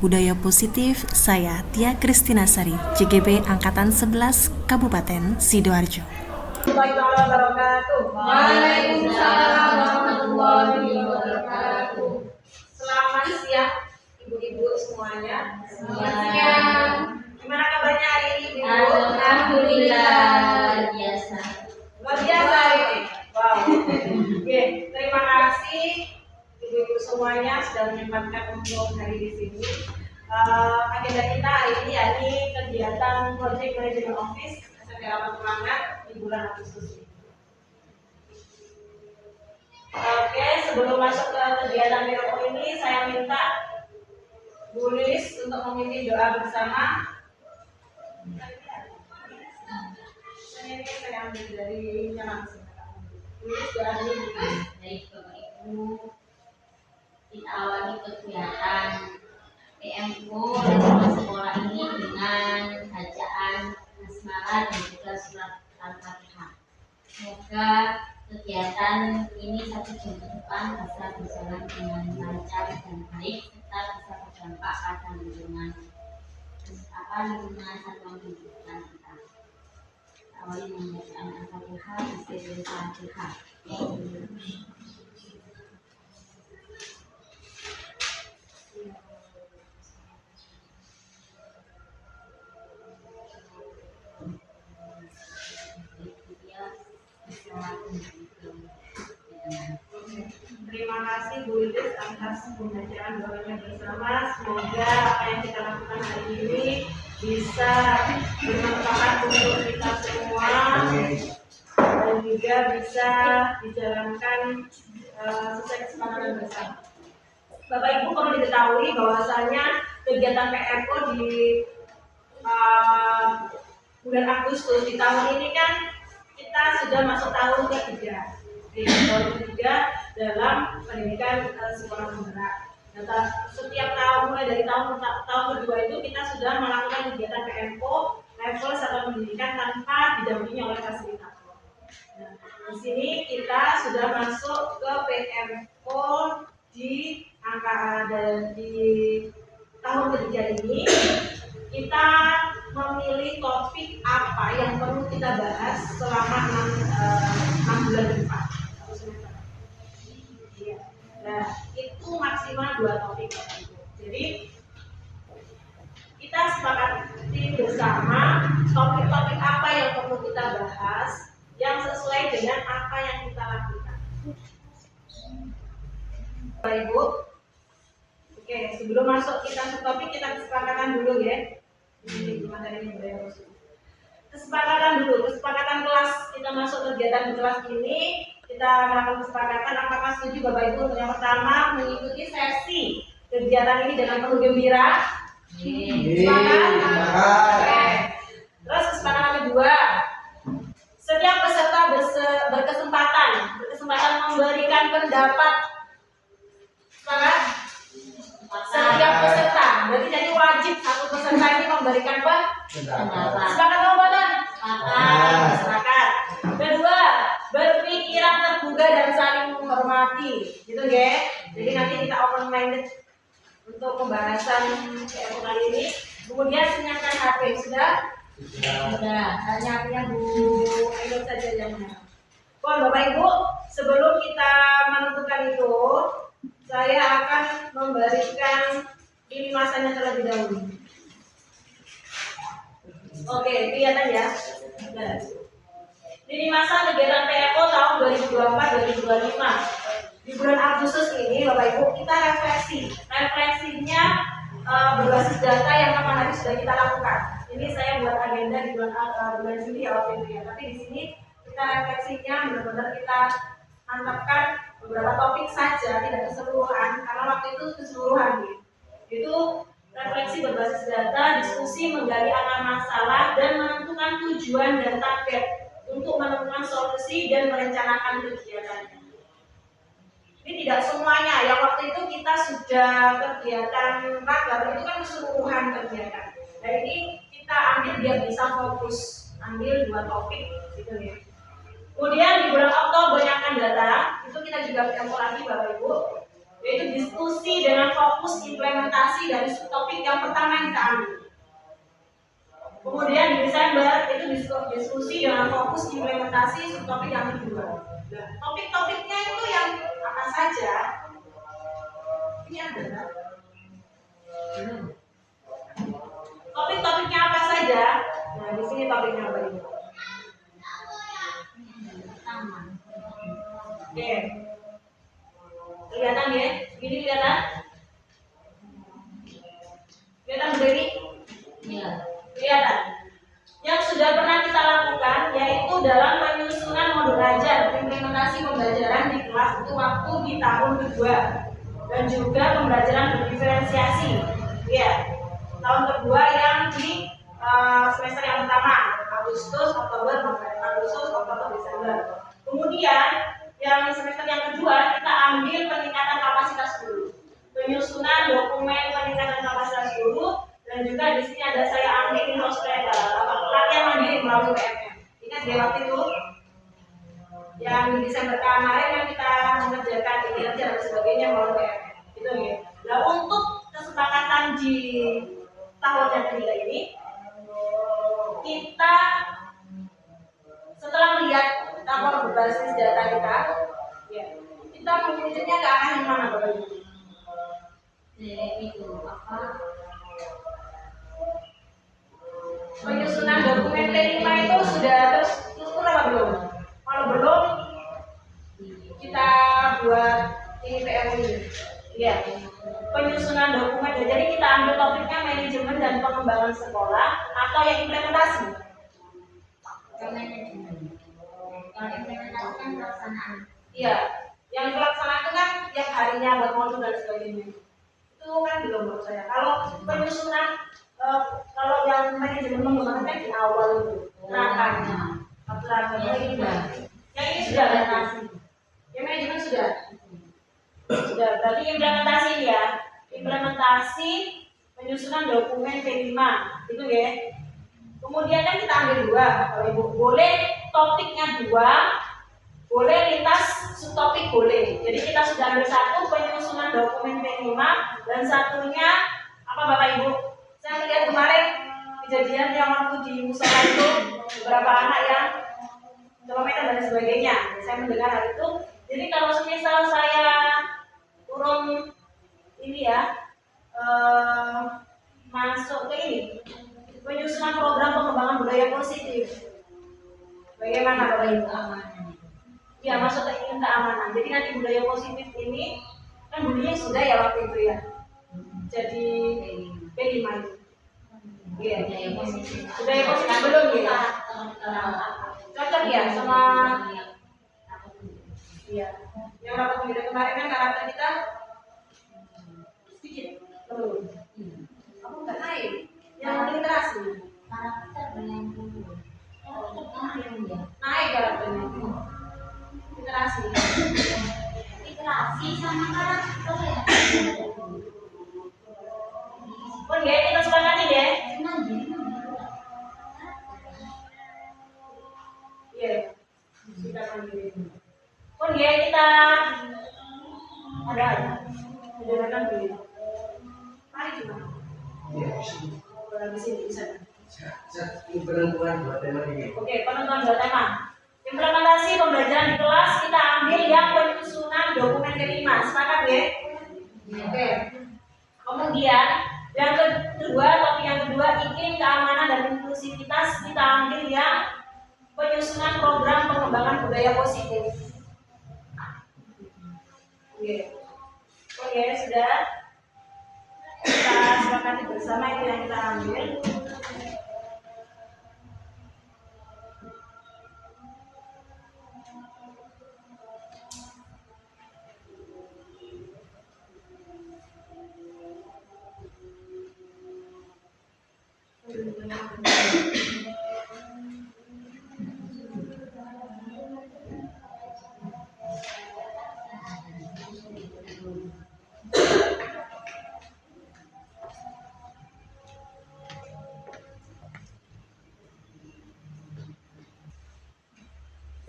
Budaya Positif, saya Tia Kristina Sari, JGB Angkatan 11 Kabupaten Sidoarjo. Waalaikumsalam warahmatullahi wabarakatuh. Selamat siang ibu-ibu semuanya. Selamat siang. Gimana kabarnya hari ini ibu? Alhamdulillah luar biasa. Luar biasa ini. Wow. Oke, terima kasih ibu-ibu semuanya sudah menyempatkan untuk hari di sini. Agenda kita hari ini yakni kegiatan Project Management Office SMP Rapat Tulangan di bulan Agustus ini. Oke, sebelum masuk ke kegiatan miracle ini, saya minta Bu Lilis untuk memimpin doa bersama. Saya ambil dari nyaman. Bu Lilis doa dulu. Baik Bapak Ibu, kita awali kegiatan PMO dan sekolah ini dengan bacaan basmalah dan juga surat Al-Fatihah. Semoga kegiatan ini 1 jam ke depan bisa berjalan dengan lancar dan baik serta bisa berdampak pada lingkungan satuan pendidikan kita. Awali dengan bacaan Al-Fatihah, Bismillahirrahmanirrahim. Terima kasih Bu Lilis atas pembacaan doanya bersama. Semoga apa yang kita lakukan hari ini bisa bermanfaat untuk kita semua dan juga bisa dijalankan sesuai kesepakatan bersama. Bapak Ibu perlu diketahui bahwasanya kegiatan PMO di bulan Agustus di tahun ini kan kita sudah masuk tahun ketiga. Di tahun ketiga dalam pendidikan sekolah penggerak. Nah, setiap tahun mulai dari tahun kedua itu kita sudah melakukan kegiatan PMO level satuan pendidikan tanpa didampingi oleh fasilitator. Nah, di sini kita sudah masuk ke PMO di tahun ketiga ini. Kita memilih topik apa yang perlu kita bahas selama 6 bulan ke depan. Nah, itu maksimal 2 topik. Jadi kita sepakati bersama topik-topik apa yang perlu kita bahas yang sesuai dengan apa yang kita lakukan. Bapak Ibu, oke, sebelum masuk kita ke topik kita kesepakatan dulu ya. Kesepakatan kelas kita masuk kegiatan di kelas ini. Kita melakukan kesepakatan apakah setuju Bapak Ibu untuk yang pertama mengikuti sesi kegiatan ini dengan penuh gembira? Sepakat? Oke. Terus kesepakatan kedua, setiap peserta berkesempatan memberikan pendapat. Sepakat? Setiap peserta, berarti jadi wajib satu peserta ini memberikan pendapat. Sepakat kawan? Sepakat. Kedua, berpikiran terbuka dan saling menghormati, gitu ya. Jadi nanti kita open minded untuk pembahasan PMO kali ini. Kemudian senyapkan HP sudah? Hanya HP-nya Bu Aidot saja yang mana. Bapak Ibu, sebelum kita menentukan itu, saya akan memberikan ini masanya terlebih dahulu. Oke, kelihatan ya. Ini masa kegiatan PMO tahun 2024-2025. Di bulan Agustus ini, Bapak Ibu, kita refleksinya berbasis data yang kapan hari sudah kita lakukan. Ini saya buat agenda di bulan Juli ya waktu itu ya. Tapi di sini kita refleksinya benar-benar kita mantapkan beberapa topik saja, tidak keseluruhan, karena waktu itu keseluruhan gitu. Itu refleksi berbasis data, diskusi menggali akar masalah dan menentukan tujuan dan target untuk menemukan solusi dan merencanakan kegiatannya. Ini tidak semuanya. Yang waktu itu kita sudah kegiatan magang itu kan keseluruhan kegiatan. Nah ini kita ambil biar bisa fokus, ambil 2 topik gitu ya. Kemudian di bulan Oktober yang akan datang itu kita juga ketemu lagi Bapak Ibu. yaitu diskusi dengan fokus implementasi dari subtopik yang pertama yang kita ambil. Kemudian di Desember itu diskusi dengan fokus implementasi subtopik yang kedua. Nah, topik-topiknya itu yang apa saja? Ini ada. Topik-topiknya apa saja? Nah, di sini topiknya apa ini? Oke. Kelihatan ya? Ini kelihatan? Kelihatan berdiri? Iya. Kelihatan. Yang sudah pernah kita lakukan yaitu dalam penyusunan modul ajar implementasi pembelajaran di kelas itu waktu di tahun kedua dan juga pembelajaran berdiferensiasi. Ya, tahun kedua yang di semester yang pertama Agustus, Oktober, Desember. Kemudian yang semester yang kedua kita ambil peningkatan kapasitas guru, penyusunan dokumen peningkatan kapasitas guru. Dan juga di sini ada saya ambil in-house pelatihan mandiri melalui PMM. Ingat ya waktu itu yang di Desember kemarin yang kita mengerjakan kinerja dan sebagainya melalui PMM. Itu ya. Nah untuk kesepakatan di tahun yang ketiga ini kita setelah melihat rapor berbasis data kita, ya, kita mengurusnya ke arah yang mana Bapak Ibu? Itu apa? Penyusunan dokumen P5 itu sudah terstruktur apa belum? Kalau belum, kita buat ini PM ini. Ya, penyusunan dokumen. Jadi kita ambil topiknya manajemen dan pengembangan sekolah atau yang implementasi. Manajemen. Kalau implementasi kan pelaksanaan. Iya, yang pelaksanaan itu kan tiap harinya buat modul dan sebagainya. Itu kan belum menurut saya. Kalau penyusunan kalau yang manajemen pengembangan kan di awal itu gerakannya, aturannya ini yang ini sudah adaptasi. Yang manajemen sudah. Berarti implementasi ya. Implementasi penyusunan dokumen P5 itu ya. Kemudian kan kita ambil dua, Bapak Ibu. Boleh topiknya dua, boleh lintas subtopik boleh. Jadi kita sudah ambil satu penyusunan dokumen P5 dan satunya apa Bapak Ibu? Saya lihat kemarin kejadian yang waktu di musola itu beberapa anak yang kilometer dan sebagainya. Saya mendengar hal itu. Jadi kalau semisal saya turun ini ya masuk ke ini penyusunan program pengembangan budaya positif. Bagaimana Bapak Ibu? Ya masuk ke ingin keamanan. Jadi nanti budaya positif ini kan bunyinya sudah ya waktu itu ya. Jadi P5 itu. Iya, budaya positif belum ya? Cocok ya sama iya. Yang rapat pembeda kemarin kan karakter kita sedikit belum. Aku nggak naik. Yang literasi Karakter yang dulu. naik karakternya. Literasi. Literasi sama karakter ya. Pun ya kita sepakati ya. Iya. Kita mandiri. Pun ya kita ada mendengarkan dulu. Mari coba. Di sini bisa. Penentuan dua tema ini. Oke, penentuan dua tema. Implementasi pembelajaran di kelas kita ambil yang penyusunan dokumen P5. Sepakat ya? Oke. Kemudian yang kedua, topik yang kedua iklim keamanan dan inklusivitas kita ambil yang penyusunan program pengembangan budaya positif. Oke. Oke, sudah. Kita sepakati bersama itu yang kita ambil.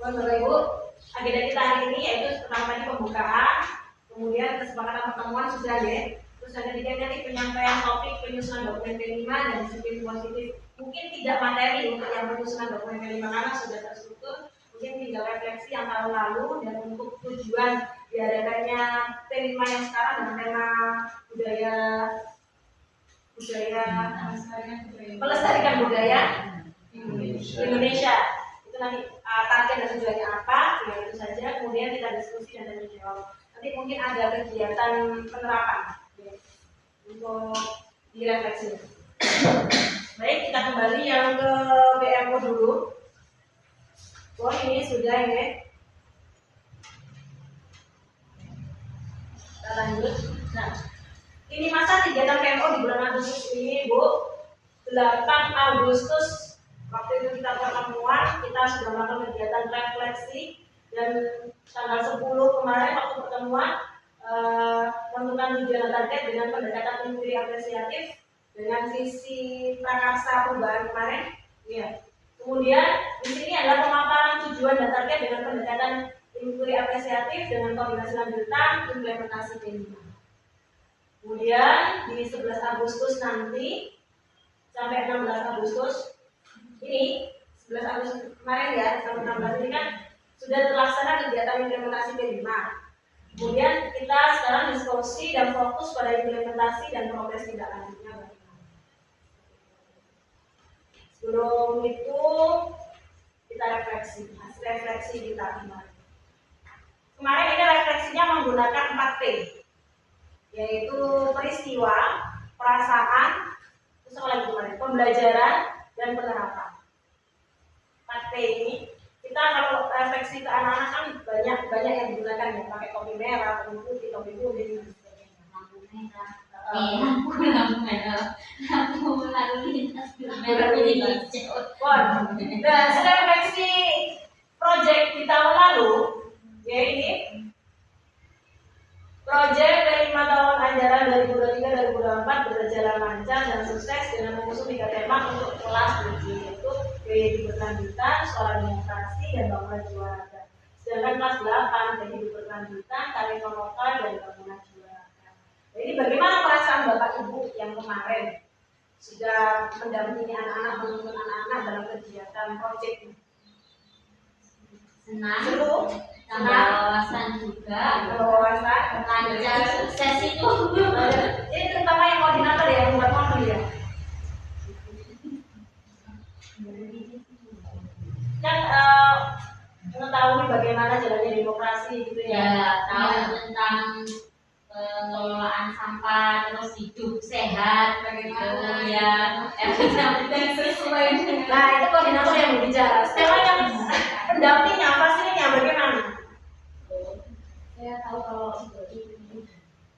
Bapak Ibu, agenda kita hari ini yaitu pertama tadi pembukaan, Kemudian kesepakatan pertemuan sudah ya. Terus ada tiga nanti penyampaian topik penyusunan dokumen P5 dan disiplin positif. Mungkin tidak materi untuk yang penyusunan dokumen P5 karena sudah terstruktur. Mungkin tinggal refleksi yang tahun lalu dan untuk tujuan diadakannya P5 yang sekarang dengan tema budaya melestarikan budaya Indonesia. Itu nanti target dan tujuannya apa, ya itu saja. Kemudian kita diskusi dan tanya jawab. Nanti mungkin ada kegiatan penerapan ya, untuk direfleksi. Baik, kita kembali yang ke BMO dulu. Oh ini sudah ya. Kita lanjut. Nah, ini masa kegiatan PMO di bulan Agustus ini, Bu. 8 Agustus waktu itu kita pertemuan, kita sudah melakukan kegiatan refleksi dan tanggal 10 kemarin waktu pertemuan menentukan tujuan dan target dengan pendekatan inquiry apresiatif dengan visi prakarsa perubahan kemarin. Ya. Kemudian di sini adalah pemaparan tujuan dan target dengan pendekatan inquiry apresiatif dengan koordinasi lanjutan implementasi P5. Kemudian di 11 Agustus nanti sampai 16 Agustus ini 11 Agustus kemarin ya sampai 16 ini kan sudah terlaksana kegiatan implementasi P5. Kemudian kita sekarang diskusi dan fokus pada implementasi dan progres tindak lanjutnya. Sebelum itu kita refleksi, hasil refleksi kita kemarin. Kemarin ini refleksinya menggunakan 4P, yaitu peristiwa, perasaan, terus apa lagi kemarin? Pembelajaran dan penerapan. 4P ini kita kalau refleksi ke anak-anak kan banyak yang digunakan ya, pakai topi merah, topi putih, topi kuning, dan sebagainya. Lampu merah, lampu merah, lampu lalu lintas merah hijau. Nah, saya refleksi proyek di tahun lalu, ya ini proyek P5 tahun ajaran 2023-2024 berjalan lancar dan sukses dengan mengusung 3 tema untuk kelas uji, yaitu gaya hidup berkelanjutan, suara demokrasi, dan bangunan jiwa raga. Sedangkan kelas 8 gaya hidup berkelanjutan, kearifan lokal, dan bangunan jiwa raga. Nah, ini bagaimana perasaan Bapak Ibu yang kemarin sudah mendampingi anak-anak, menuntun anak-anak dalam kegiatan proyek ini? Senang, Seru, tambah wawasan juga, wawasan, lancar, sukses itu. Jadi terutama yang koordinator ya, yang buat mobil ya. Kan mengetahui bagaimana jalannya demokrasi gitu ya. Ya, tahu tentang pengelolaan sampah, terus hidup sehat, bagaimana ya. Nah itu koordinator yang berbicara. Sekarang yang pendampingnya, pastinya bagaimana? Saya tahu kalau seperti ini.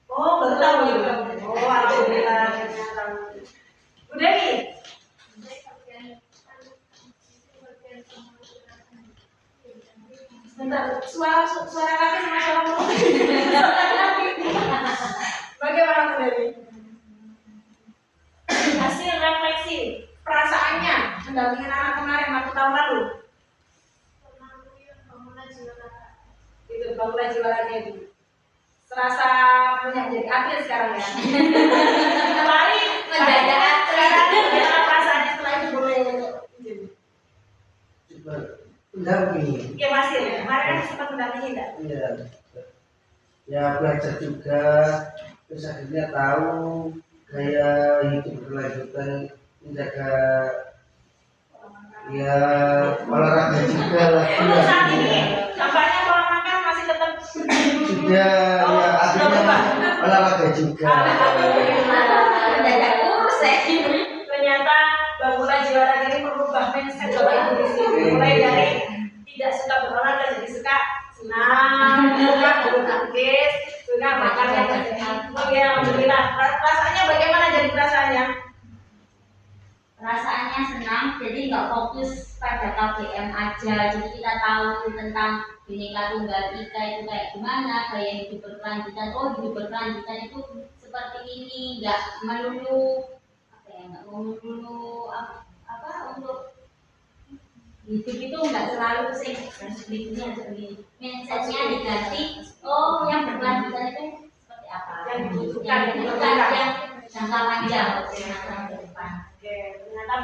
Oh baru tahu ya. Oh alhamdulillah. Bu Dewi. Sebentar, suara laki sama suara perempuan. Bagaimana Bu Dewi? Hasil refleksi, perasaannya mendampingi anak kemarin waktu tahun lalu. Itu bangunan jiwa raga itu. Serasa punya jadi atlet sekarang ya. Kemarin Mendadak sekarang bagaimana perasaannya setelah itu boleh Coba mendampingi. ya masih ya. Kemarin kan sempat mendampingi enggak? Iya. Ya belajar juga, terus akhirnya tahu gaya hidup berkelanjutan, menjaga ya olahraga juga lah. Untuk saat ini tampaknya pola makan masih tetap Sudah ya akhirnya olahraga juga. mendadak kurus ya. Ternyata bangunan jiwa raga ini merubah mindset Bapak Ibu di sini. Mulai dari tidak suka berolahraga jadi suka senang, suka bulu tangkis, suka makan yang sehat. Oh ya, alhamdulillah. Rasanya bagaimana jadi perasaannya? Perasaannya senang, jadi nggak fokus pada KBM aja. Jadi kita tahu tentang Bhinneka Tunggal Ika itu kayak gimana, gaya hidup berkelanjutan. Oh, hidup berkelanjutan itu seperti ini, nggak melulu apa ya, nggak melulu apa untuk Hidup itu nggak selalu sih harus begini atau begini. Mindsetnya diganti. Oh, yang berkelanjutan itu seperti apa? Yang dibutuhkan, Yang dibutuhkan, yang jangka panjang ke depan. Oke, ternyata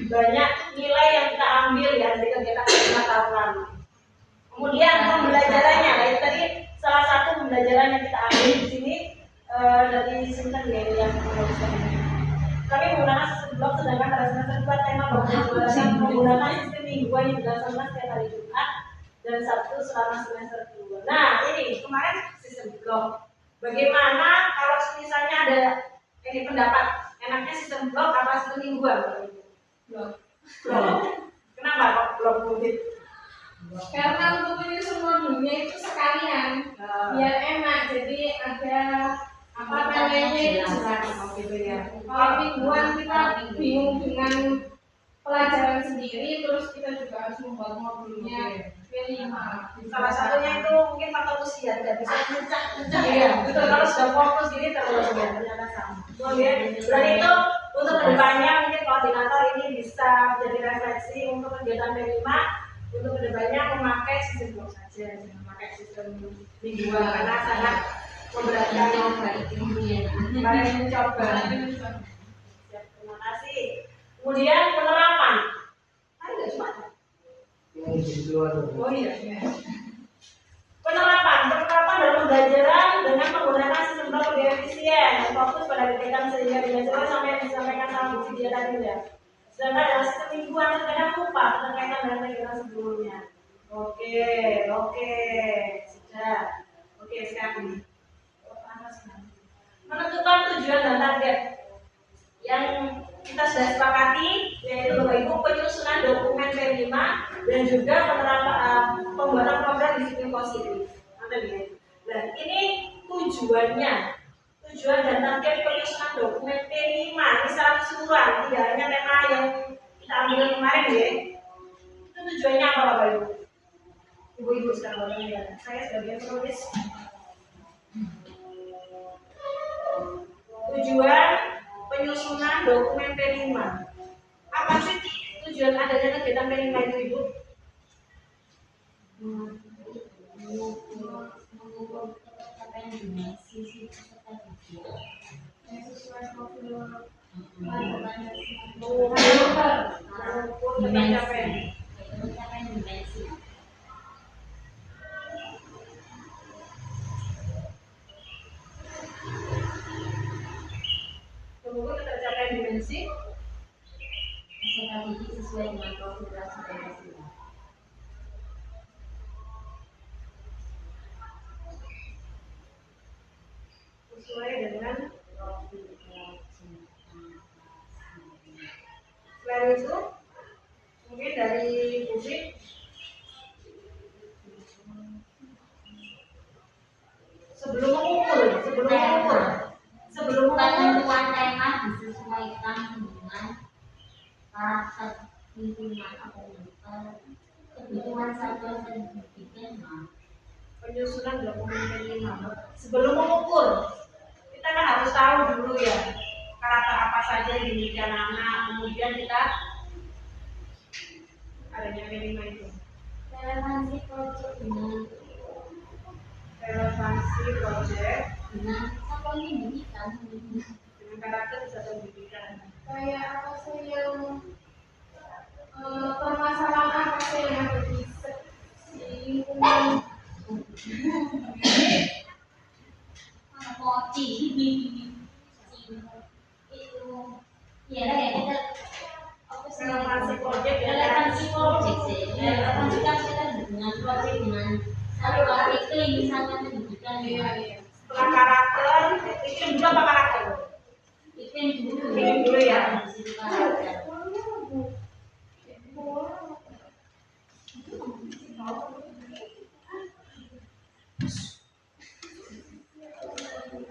banyak nilai yang kita ambil ya dari kegiatan 5 tahun lalu. Kemudian pembelajarannya, nah itu tadi salah satu pembelajaran yang kita ambil di sini dari Sinten ya yang kami menggunakan sistem blok, sedangkan pada semester 2 tema pembelajaran menggunakan sistem mingguan yang dilaksanakan setiap hari Jumat dan Sabtu selama semester 2. Nah ini kemarin sistem blok. Bagaimana kalau misalnya ada ini pendapat enaknya sistem blok apa sistem mingguan? Blok. Kenapa kok blok mudik? Karena untuk menyusun modulnya itu sekalian biar enak, jadi ada apa namanya jelas. Gitu ya. Kalau mingguan kita bingung dengan pelajaran sendiri, terus kita juga harus membuat modulnya P5. Salah satunya itu mungkin faktor usia, tidak bisa mencak ya. Betul, kalau sudah fokus gini terus ya ternyata sama. Kemudian berarti itu untuk kedepannya mungkin koordinator ini bisa jadi refleksi untuk kegiatan P5 untuk kedepannya memakai sistem blok saja, jangan memakai sistem mingguan karena sangat memberatkan. Mari mencoba. Ya, terima kasih. Kemudian penerapan. Hari nggak cuma. Ini di luar. Oh iya. Penerapan dalam pembelajaran dengan menggunakan sistem blok lebih efisien dan fokus pada kegiatan sehingga dimensional sampai yang disampaikan sama Bu Dia tadi ya. Sedangkan dalam sistem mingguan terkadang lupa berkaitan dengan kegiatan sebelumnya. Oke, sudah. Oke, sekarang menentukan tujuan dan target yang kita sudah sepakati yaitu Bapak Ibu penyusunan dokumen P5 dan juga penerapan pembuatan program disiplin positif. Nah, ini tujuan dan target penyusunan dokumen P5 ini secara keseluruhan, tidak hanya tema yang kita ambil kemarin ya. Itu tujuannya apa Bapak Ibu? Ibu-ibu sekarang bertanya, saya sebagai penulis. Tujuan penyusunan dokumen P5. Apa sih tujuan adanya kegiatan P5 itu Ibu? Mengukur ketercapaian dimensi peserta didik sesuai dengan konsentrasi Pancasila. sesuai dengan selain itu mungkin dari publik sebelum mengukur Penentuan tema disesuaikan dengan karakter lingkungan atau kebutuhan satuan pendidikan. penyusunan dokumen P5 sebelum mengukur kita kan harus tahu dulu ya karakter apa saja yang dimiliki anak-anak, kemudian kita adanya P5 itu Relevansi proyek dengan satuan pendidikan dengan karakter satuan pendidikan. Kayak apa sih yang permasalahan apa sih yang ada di lingkungan mochi itu ya lah ya kita apa sih Relevansi proyek ya. relevansi proyek sih relevansi kan kita dengan proyek dengan satuan iklim misalnya pendidikan iya. Setelah karakter, iklim juga apa karakter? iklim Iklim dulu ya. di situ karakter.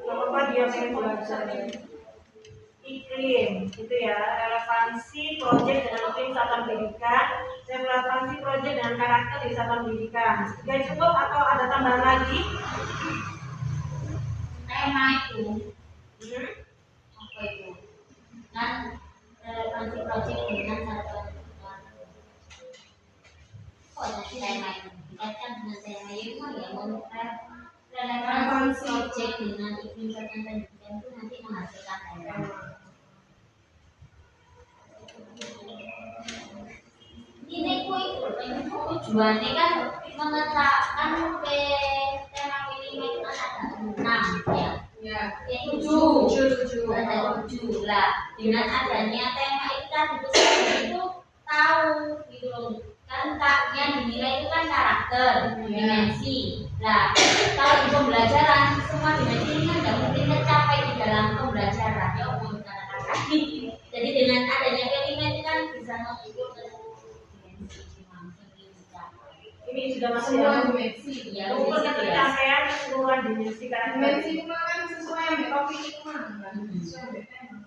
Apa dia pengen belajar iklim itu ya, relevansi proyek dengan iklim satuan pendidikan dan relevansi proyek dengan karakter di satuan pendidikan. Sudah cukup atau ada tambahan lagi? Tema itu apa itu kan relevansi proyek dengan satuan pendidikan pokoknya tema itu dikaitkan dengan tema itu ya relevansi objek dengan iklim serta pendidikan itu nanti menghasilkan tema. Ini tujuannya kan menetapkan tema minimal itu kan ada 6 ya. Ya. Tujuh lah. Dengan adanya tema itu kan itu tahu gitu loh. Kan yang dinilai itu kan karakter, dimensi. Nah, kalau di pembelajaran semua dimensi ini kan nggak mungkin tercapai di dalam pembelajaran. Ya, umum katakan lagi. Jadi dengan adanya kelima itu kan bisa mengukur Ini sudah masuk Semua ya. dimensi. ya Ukur ketercapaian keseluruhan dimensi karakter. Dimensi itu kan sesuai yang topik itu mah. Sesuai dengan tema.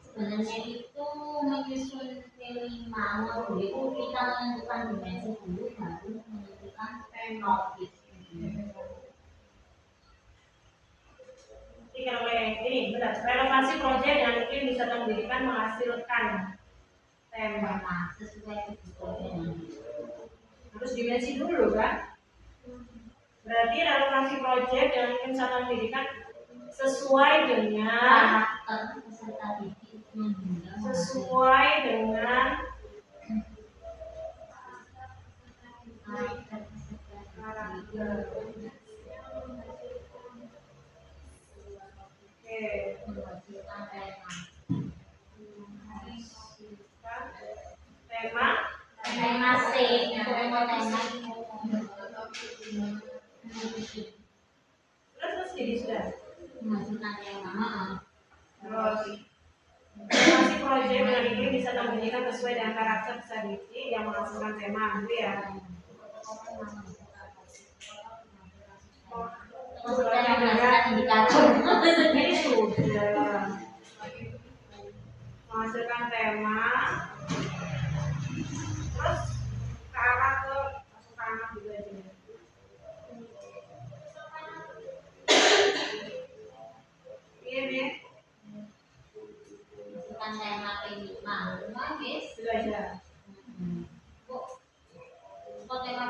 sebenarnya itu menyusun kelima modul itu kita menentukan dimensi dulu baru menentukan topik. Ini benar. Relevansi proyek yang mungkin bisa pendidikan menghasilkan tema. Sesuai kebutuhan. Terus dimensi dulu kan? Berarti relevansi proyek yang mungkin satuan pendidikan sesuai dengan Karakter peserta didik sesuai dengan karakter peserta karakter. Oke. menghasilkan tema. Tema Tema C, tema terus jadi sudah. menghasilkan tema. Terus relevansi proyek dengan ini bisa pendidikan sesuai dengan karakter peserta didik yang menghasilkan tema, gitu ya. Maksudnya menghasilkan indikator. Ini sudah menghasilkan tema. Terus ke arah ke masuk ke anak juga aja. Iya nih, Menghasilkan tema kelima. Guys. sudah aja. Kok tema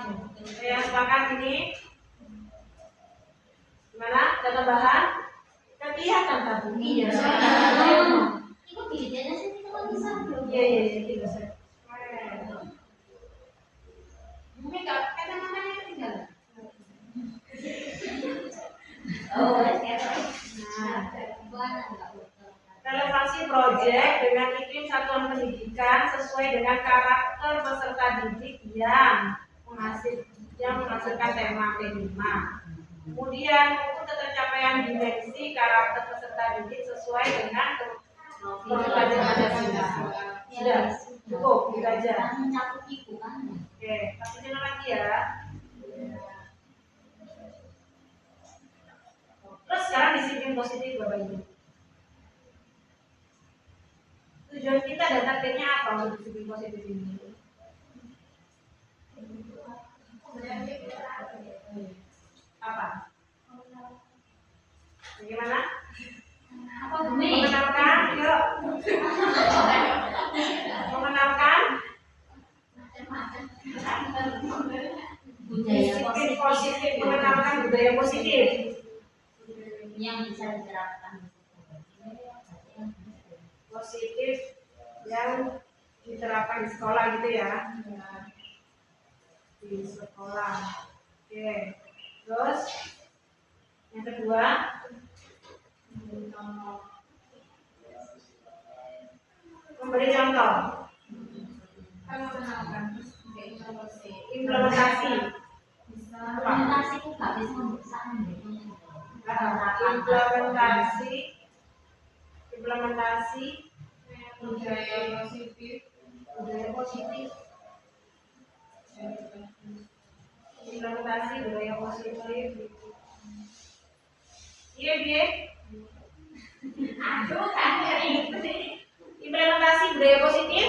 Saya sepakat ini. Gimana? Ada tambahan? Kelihatan tabunginya. Itu bedanya sih kita kan bisa belum. Iya iya iya gitu saya. Mungkin kacamatanya ketinggalan. Oh, sekarang. Nah, Bukan enggak betul. relevansi proyek dengan iklim satuan pendidikan sesuai dengan karakter peserta didik yang menghasilkan tema P5. Kemudian ukur ketercapaian dimensi karakter peserta didik sesuai dengan pembelajaran Pancasila. Sudah cukup, gitu aja. Mencakup itu kan. Oke, kasih channel lagi ya. Terus sekarang disiplin positif Bapak Ibu. Tujuan kita dan targetnya apa untuk disiplin positif ini? Apa? Bagaimana? Apa Bumi? Mengenalkan, yuk. Mengenalkan Budaya disiplin positif positif, mengenalkan budaya positif. yang bisa diterapkan. Positif yang diterapkan di sekolah gitu ya. Di sekolah. Oke. Terus yang kedua memberi contoh. Kan mengenalkan terus kayak informasi. Implementasi. Implementasi itu nggak bisa membesar Implementasi Budaya positif. budaya positif. Implementasi budaya positif. Iya, Bie. Aduh, kan Implementasi budaya positif.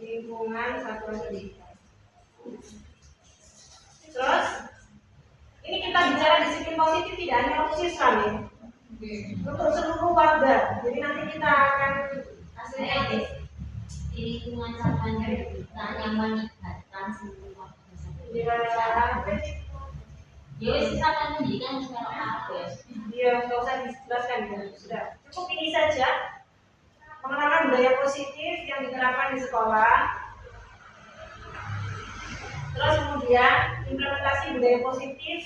Lingkungan satuan pendidikan. Terus, ini kita bicara disiplin positif tidak hanya untuk siswa nih, untuk seluruh warga. Jadi nanti kita akan hasilnya di lingkungan satuan kita nyaman dilibatkan semua ya wis satuan pendidikan sekarang apa ya? Dia nggak usah dijelaskan ya, sudah cukup ini saja. Pengenalan budaya positif yang diterapkan di sekolah. Terus kemudian implementasi budaya positif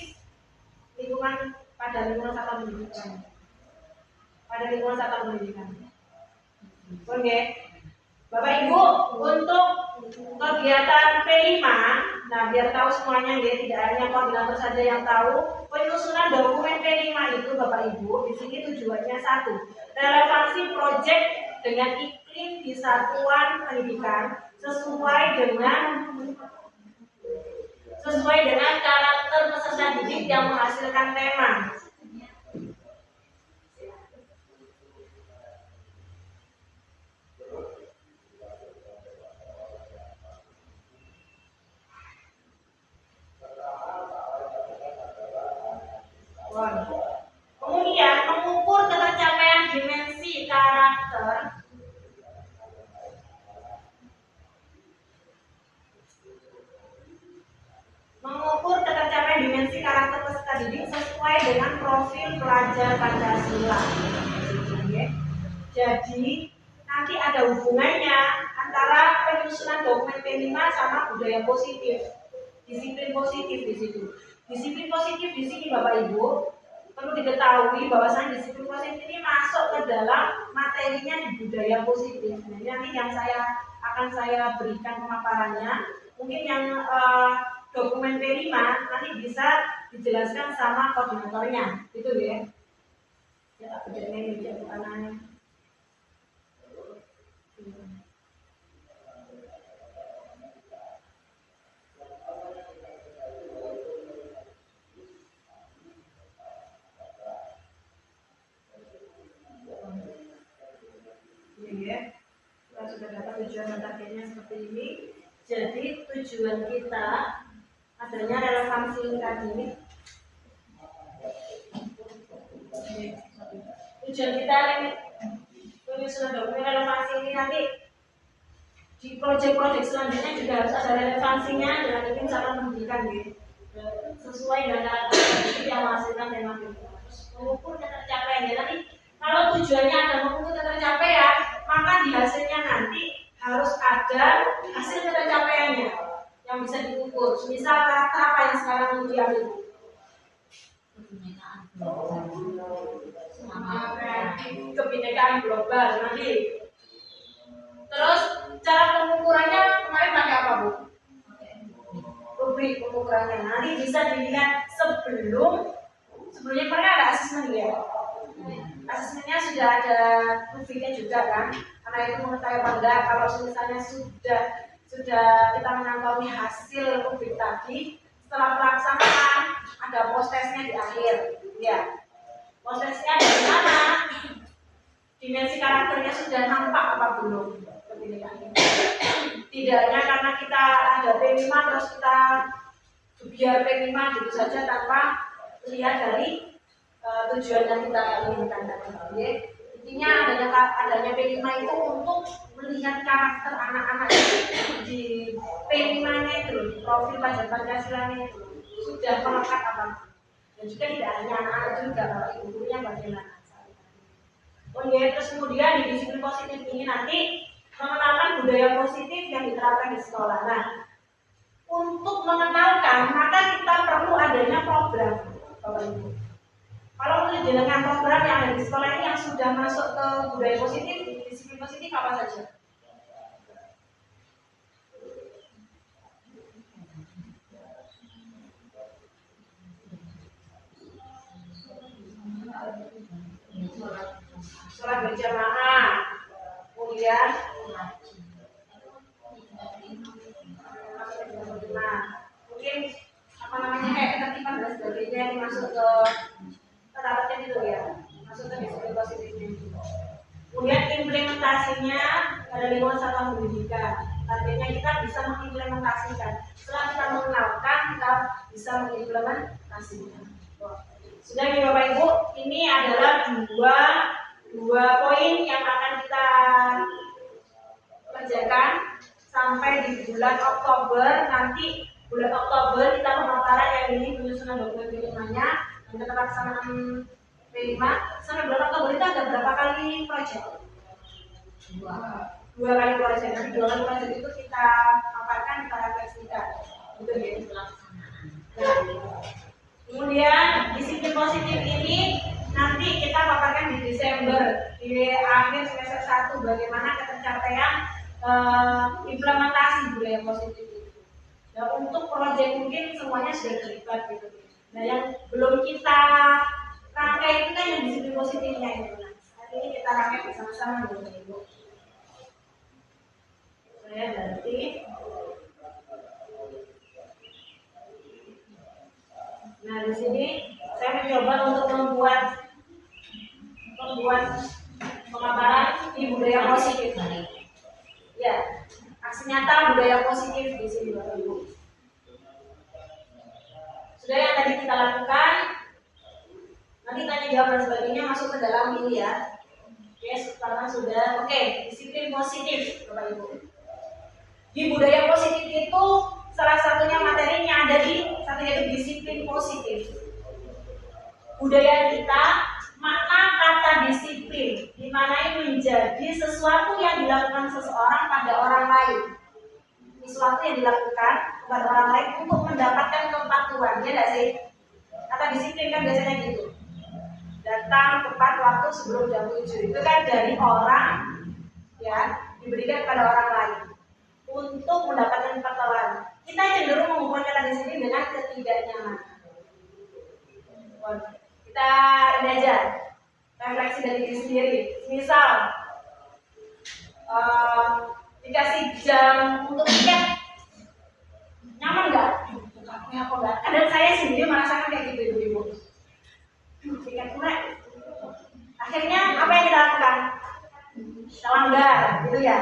lingkungan pada lingkungan satuan pendidikan. Pada lingkungan satuan pendidikan. Oke. Bapak Ibu, untuk kegiatan P5, nah biar tahu semuanya ya, tidak hanya koordinator saja yang tahu, penyusunan dokumen P5 itu Bapak Ibu, di sini tujuannya satu, relevansi proyek dengan iklim di satuan pendidikan sesuai dengan karakter peserta didik yang menghasilkan tema. Kemudian mengukur ketercapaian dimensi karakter peserta didik sesuai dengan profil pelajar Pancasila. Jadi nanti ada hubungannya antara penyusunan dokumen P5 sama budaya positif, disiplin positif di situ. Disiplin positif di sini Bapak Ibu perlu diketahui bahwasanya disiplin positif ini masuk ke dalam materinya di budaya positif. Nah, ini nanti yang akan saya berikan pemaparannya. Mungkin yang dokumen P5 nanti bisa dijelaskan sama koordinatornya, gitu ya. Ya, tak bedanya ini dia bukannya. Ya, kita sudah dapat tujuan dan targetnya seperti ini. Jadi tujuan kita adanya relevansi tadi. Tujuan kita penyusunan dokumen relevansi ini nanti di proyek-proyek selanjutnya juga harus ada relevansinya dengan iklim satuan pendidikan gitu. Sesuai dengan karakter yang menghasilkan tema itu. Mengukur ketercapaiannya nanti. Kalau tujuannya ada mengukur ketercapaian, maka di hasilnya nanti harus ada hasil ketercapaiannya yang bisa diukur. Misal karakter apa yang sekarang diambil? Kebinekaan global nanti. Terus cara pengukurannya kemarin pakai apa Bu? Rubrik pengukurannya nanti bisa dilihat sebelumnya pernah ada asesmen ya. Asesmennya sudah ada rubriknya juga kan, karena itu mengetahui apa enggak. Kalau misalnya sudah kita mengantongi hasil rubrik tadi, setelah pelaksanaan ada post testnya di akhir ya. Post testnya dari mana, dimensi karakternya sudah nampak apa belum. Tidak hanya karena kita ada P5 terus kita biar P5 gitu saja tanpa lihat dari tujuan yang kita inginkan tadi. Intinya adanya P5 itu untuk melihat karakter anak-anak di P5-nya itu, profil pelajar Pancasila-nya itu sudah melekat apa. Dan juga tidak hanya anak-anak juga, kalau ibu-ibunya bagaimana. Terus kemudian di disiplin positif ini nanti mengenalkan budaya positif yang diterapkan di sekolah. Nah, untuk mengenalkan maka kita perlu adanya program, Bapak Ibu. Kalau dengan program yang ada di sekolah ini yang sudah masuk ke budaya positif, disiplin positif apa saja? Sholat berjamaah, kemudian mungkin apa namanya kayak ketertiban dan sebagainya yang masuk ke tarafnya gitu ya, masuk ke disiplin positifnya. Kemudian implementasinya pada lingkungan satuan pendidikan. Targetnya kita bisa mengimplementasikan. Setelah kita mengenalkan, kita bisa mengimplementasikan. Sudah nih Bapak Ibu, ini adalah dua poin yang akan kita dikerjakan sampai di bulan Oktober. Nanti bulan Oktober kita pemaparan yang ini penyusunan dokumen P5-nya dan kita pelaksanaan P5 sampai bulan Oktober itu ada berapa kali proyek? Dua kali proyek. Nanti 2 kali proyek itu kita paparkan, kita refleksikan. Betul ya? Nah, kemudian disiplin positif ini nanti kita paparkan di Desember di akhir semester 1 bagaimana pencapaian implementasi budaya positif itu. Nah, untuk proyek mungkin semuanya sudah terlibat gitu. Nah, yang belum kita rangkai itu kan yang disiplin positifnya itu. Nah, saat ini kita rangkai bersama-sama dengan Ibu. Saya ganti. Nah, di sini saya mencoba untuk membuat pemaparan di budaya positif. Ya, aksi nyata budaya positif di sini Bapak Ibu. Sudah yang tadi kita lakukan, nanti tanya jawab dan sebagainya masuk ke dalam ini ya. Oke, sekarang sudah. Oke, disiplin positif Bapak Ibu. Di budaya positif itu salah satunya materinya ada di satu yaitu disiplin positif. Budaya kita makna kata disiplin dimaknai menjadi sesuatu yang dilakukan seseorang pada orang lain. Sesuatu yang dilakukan kepada orang lain untuk mendapatkan kepatuhan, ya nggak sih? Kata disiplin kan biasanya gitu. Datang tepat waktu sebelum jam 7 itu kan dari orang ya diberikan kepada orang lain untuk mendapatkan kepatuhan. Kita cenderung mengukur kata disiplin dengan ketidaknyamanan. Kita ini aja refleksi dari diri sendiri. Misal dikasih jam untuk tiket, nyaman nggak? Apa enggak? Kadang saya sendiri merasakan kayak gitu ibu-ibu. Tiket murah. Akhirnya apa yang kita lakukan? Kita langgar, gitu ya.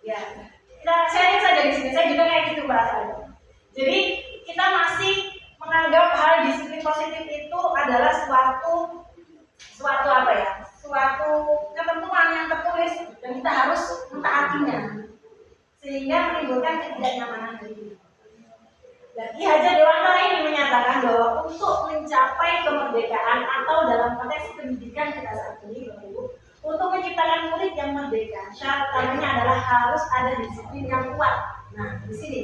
Ya. Kita sharing saja di sini. Saya juga kayak gitu merasanya. Jadi kita masih menganggap hal disiplin positif itu adalah suatu apa ya? Suatu ketentuan yang tertulis dan kita harus mentaatinya sehingga menimbulkan ketidaknyamanan diri. Dan Ki Hajar Dewantara ini menyatakan bahwa untuk mencapai kemerdekaan atau dalam konteks pendidikan kita saat ini, Bapak Ibu, untuk menciptakan murid yang merdeka, syarat utamanya adalah harus ada disiplin yang kuat. Nah, di sini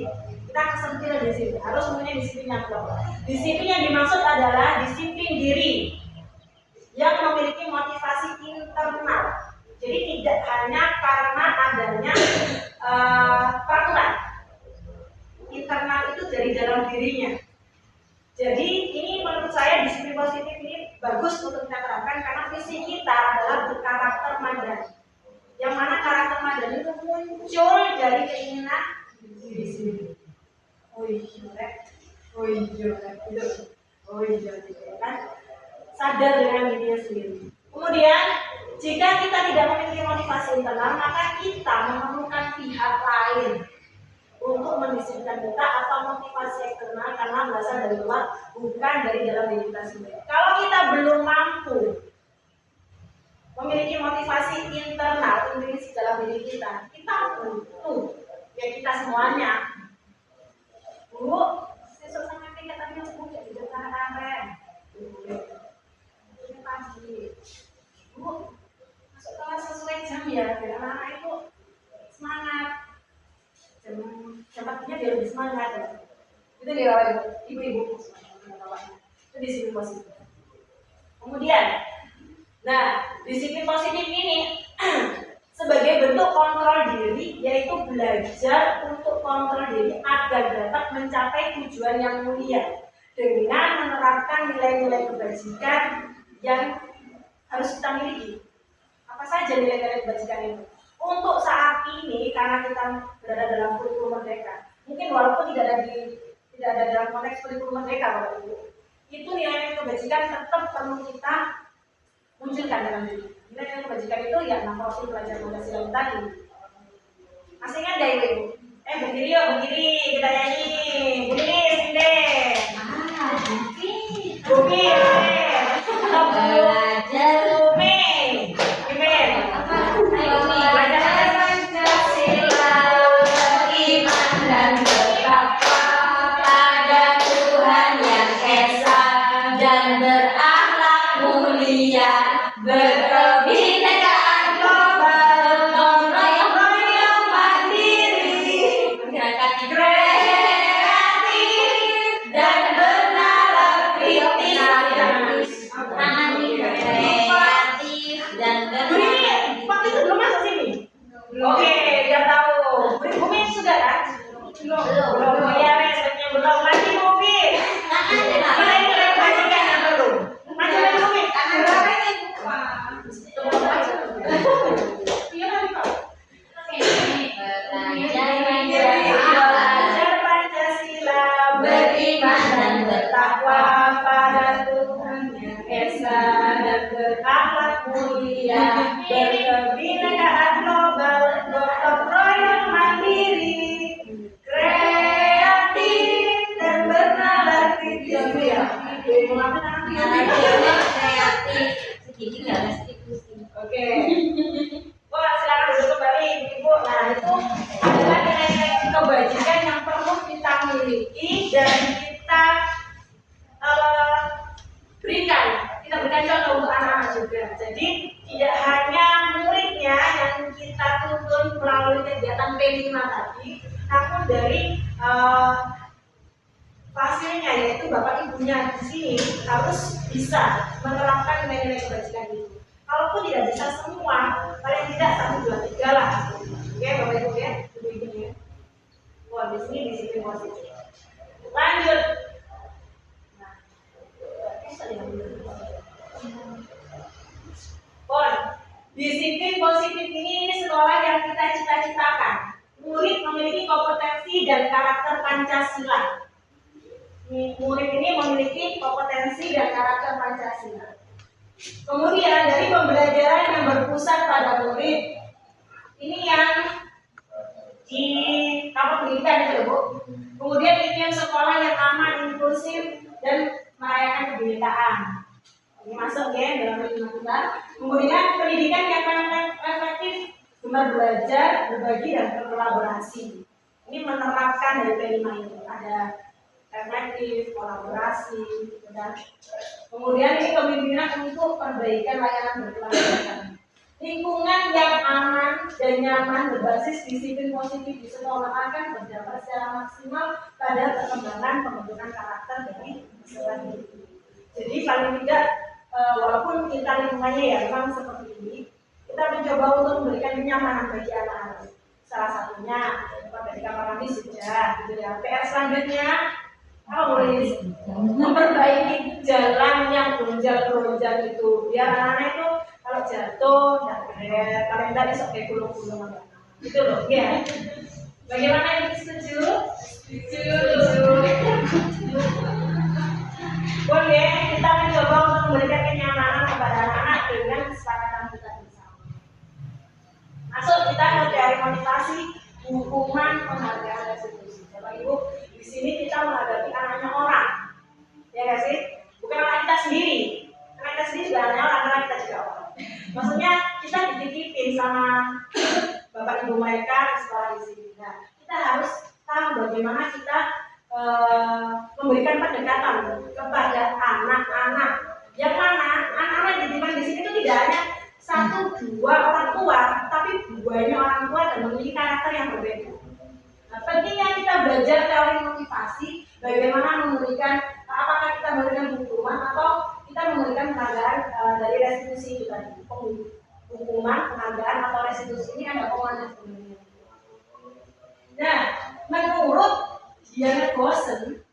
kita kesentil di sini harus mempunyai disiplin yang kuat. Disiplin yang dimaksud adalah disiplin diri yang memiliki motivasi internal. Jadi tidak hanya karena adanya peraturan. Internal itu dari dalam dirinya. Jadi ini menurut saya disiplin positif ini bagus untuk kita terapkan karena visi kita adalah berkarakter madani. Yang mana karakter madani itu muncul dari keinginan diri sendiri. Kan? Sadar dengan dirinya sendiri. Kemudian jika kita tidak memiliki motivasi internal, maka kita memerlukan pihak lain untuk mendisiplinkan kita atau motivasi eksternal karena berasal dari luar, bukan dari dalam diri kita sendiri. Kalau kita belum mampu memiliki motivasi internal, intrinsik dalam diri kita butuh ya kita semuanya. Bu, sesuk sampai tiket tadi Bu jadi dokter aren. Ini pagi. Bu, masuk kelas sesuai jam ya, biar anak-anak itu semangat. Jam paginya biar lebih semangat ya. Itu dia ibu-ibu itu disiplin positif. Kemudian, nah disiplin positif ini sebagai bentuk kontrol diri, yaitu belajar untuk kontrol diri agar dapat mencapai tujuan yang mulia dengan menerapkan nilai-nilai kebajikan yang harus kita miliki. Apa saja nilai-nilai kebajikan itu? Untuk saat ini karena kita berada dalam kurikulum merdeka, mungkin walaupun tidak ada dalam konteks kurikulum merdeka Bapak Ibu, itu nilai kebajikan tetap perlu kita munculkan dalam diri. Nilai kebajikan itu ya 6 profil pelajar Pancasila tadi. Masih ingat gak Ibu? Berdiri yuk, berdiri kita nyanyi. Berdiri sini deh. Bumi. Belajar Bumi. Belajar Pancasila. Oke, dia tahu. Bumi sudah kan? Belum. Ya, resepnya belum. Mati Bumi. Kita ini lagi bajikan yang belum. Mati lagi Bumi. Iya tadi Pak. Belajar Pancasila, beriman dan bertakwa pada Tuhan Yang Esa dan berakhlak mulia, berkebinekaan global, gotong royong mandiri, kreatif dan bernalar kritis. Oke. Wah, silakan duduk kembali, Ibu. Nah, itu adalah nilai-nilai kebajikan yang perlu kita miliki dan kita berikan. Kita berikan contoh untuk anak-anak juga. Jadi tidak hanya muridnya yang kita tuntun melalui kegiatan P5 tadi, namun dari hasilnya yaitu bapak ibunya di sini harus bisa menerapkan nilai-nilai kebajikan itu. Kalaupun tidak bisa semua, paling tidak 1, 2, 3 lah. Oke, bapak ibu ya, ibu ya. Wah, di sini disiplin positif. Lanjut. Nah, bisa diambil. Disiplin positif ini sekolah yang kita cita-citakan. Murid memiliki kompetensi dan karakter Pancasila. Murid ini memiliki kompetensi dan karakter Pancasila. Kemudian dari pembelajaran yang berpusat pada murid, ini yang di kampus pendidikan itu Bu. Kemudian iklim sekolah yang aman, inklusif dan merayakan kebinekaan. Ini masuk ya dalam lima kita. Kemudian pendidikan yang efektif, gemar belajar, berbagi dan berkolaborasi. Ini menerapkan dari P5 itu ada reflektif, kolaborasi, dan kemudian ini kepemimpinan untuk perbaikan layanan berkelanjutan. Lingkungan yang aman dan nyaman berbasis disiplin positif di sekolah akan berdampak secara maksimal pada perkembangan pembentukan karakter dari peserta didik. Jadi paling tidak walaupun kita lingkungannya ya memang seperti ini, kita mencoba untuk memberikan kenyamanan bagi anak-anak. Salah satunya dari kamar mandi sudah, gitu ya. PR selanjutnya memperbaiki jalan yang gonjal-gonjal itu, biar anak-anak itu kalau jatuh tidak keren, kalau tidak besok kayak gulung-gulung gitu loh ya. Bagaimana ini, setuju? Setuju. Boleh kita mencoba untuk memberikan kenyamanan kepada anak-anak dengan kesepakatan kita bersama. Masuk kita ke teori motivasi, hukuman, penghargaan, restitusi. Bapak Ibu, di sini kita menghadapi anaknya orang, ya nggak sih? Bukan anak kita sendiri. Anak kita sendiri juga anaknya orang, anak kita juga orang. Maksudnya kita dititipin sama bapak ibu mereka di sekolah di sini. Nah, kita harus tahu bagaimana kita memberikan pendekatan kepada anak-anak. Yang mana anak-anak dititipkan di sini itu tidak hanya 1, 2 orang tua, tapi banyak orang tua dan memiliki karakter yang berbeda. Nah, pentingnya kita belajar teori motivasi, bagaimana memberikan, apakah kita memberikan hukuman atau kita memberikan penghargaan dari restitusi itu tadi. Hukuman, penghargaan atau restitusi ini ada hubungannya sebenarnya. Nah, menurut Diana Gorsen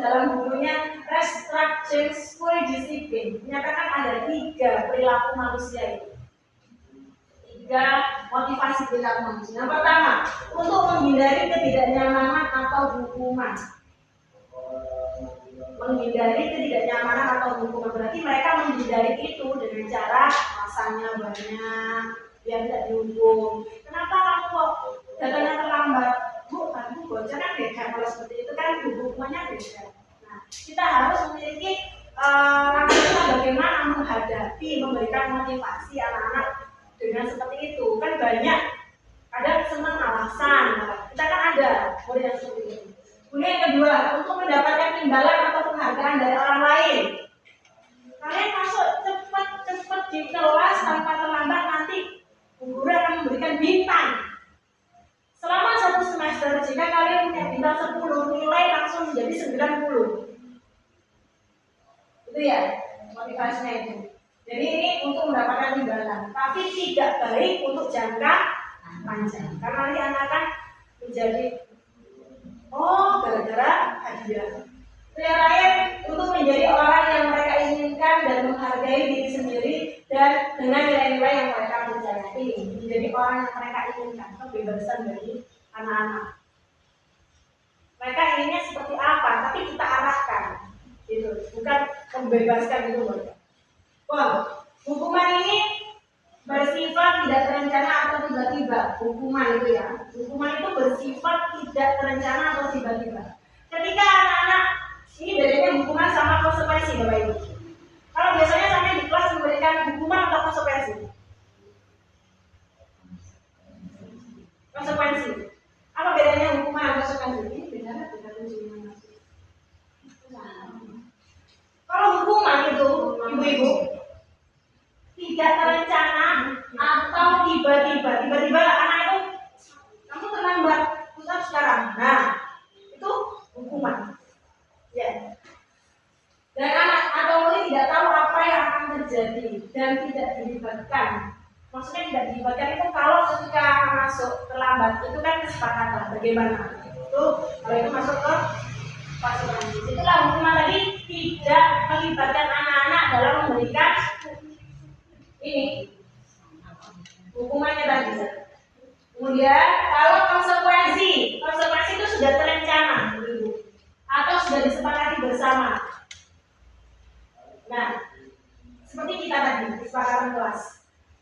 dalam bukunya Restructuring School Discipline menyatakan ada 3 perilaku manusia itu. 3 motivasi perilaku manusia. Yang pertama, untuk menghindari ketidaknyamanan atau hukuman. Menghindari ketidaknyamanan atau hukuman berarti mereka menghindari itu dengan cara masanya banyak, biar tidak dihukum. Kenapa kamu kok datangnya terlambat? Bu, tadi bocor kan beda, kalau seperti itu kan hukumannya beda. Nah, kita harus memiliki langkah bagaimana menghadapi, memberikan motivasi anak-anak dengan seperti itu. Kan banyak, kadang senang alasan. Kita kan ada murid yang seperti itu. Kemudian yang kedua, untuk mendapatkan imbalan atau penghargaan dari orang lain. Kalian masuk cepat di kelas tanpa terlambat, nanti guru akan memberikan bintang. Selama 1 semester, jika kalian punya bintang 10, nilai langsung menjadi 90. Itu ya, motivasinya itu. Jadi ini untuk mendapatkan imbalan, tapi tidak baik untuk jangka panjang. Karena nanti anak akan menjadi gara-gara hadiah. Yang lain untuk menjadi orang yang mereka inginkan dan menghargai diri sendiri dan dengan nilai-nilai yang mereka percayai. Menjadi orang yang mereka inginkan, kebebasan dari anak-anak. Mereka inginnya seperti apa, tapi kita arahkan, gitu. Bukan membebaskan itu mereka. Hukuman ini bersifat tidak terencana atau tiba-tiba. Hukuman itu ya, hukuman itu bersifat tidak terencana atau tiba-tiba. Ketika anak-anak ini bedanya hukuman sama konsekuensi, Bapak Ibu. Kalau biasanya sampai di kelas memberikan hukuman atau konsekuensi? Konsekuensi. Apa bedanya hukuman dan konsekuensi? Ini bedanya kalau hukuman itu, ibu-ibu, tidak terencana atau tiba-tiba anak itu kamu terlambat, putar sekarang. Nah, itu hukuman. Ya. Dan anak atau murid tidak tahu apa yang akan terjadi dan tidak dilibatkan. Maksudnya tidak dilibatkan itu kalau ketika masuk terlambat itu kan kesepakatan bagaimana. Itu kalau itu masuk ke pasukan. Itulah hukuman tadi, tidak melibatkan anak-anak dalam memberikan ini hukumannya tadi. Kemudian kalau konsekuensi itu sudah terencana atau sudah disepakati bersama. Nah, seperti kita tadi kesepakatan kelas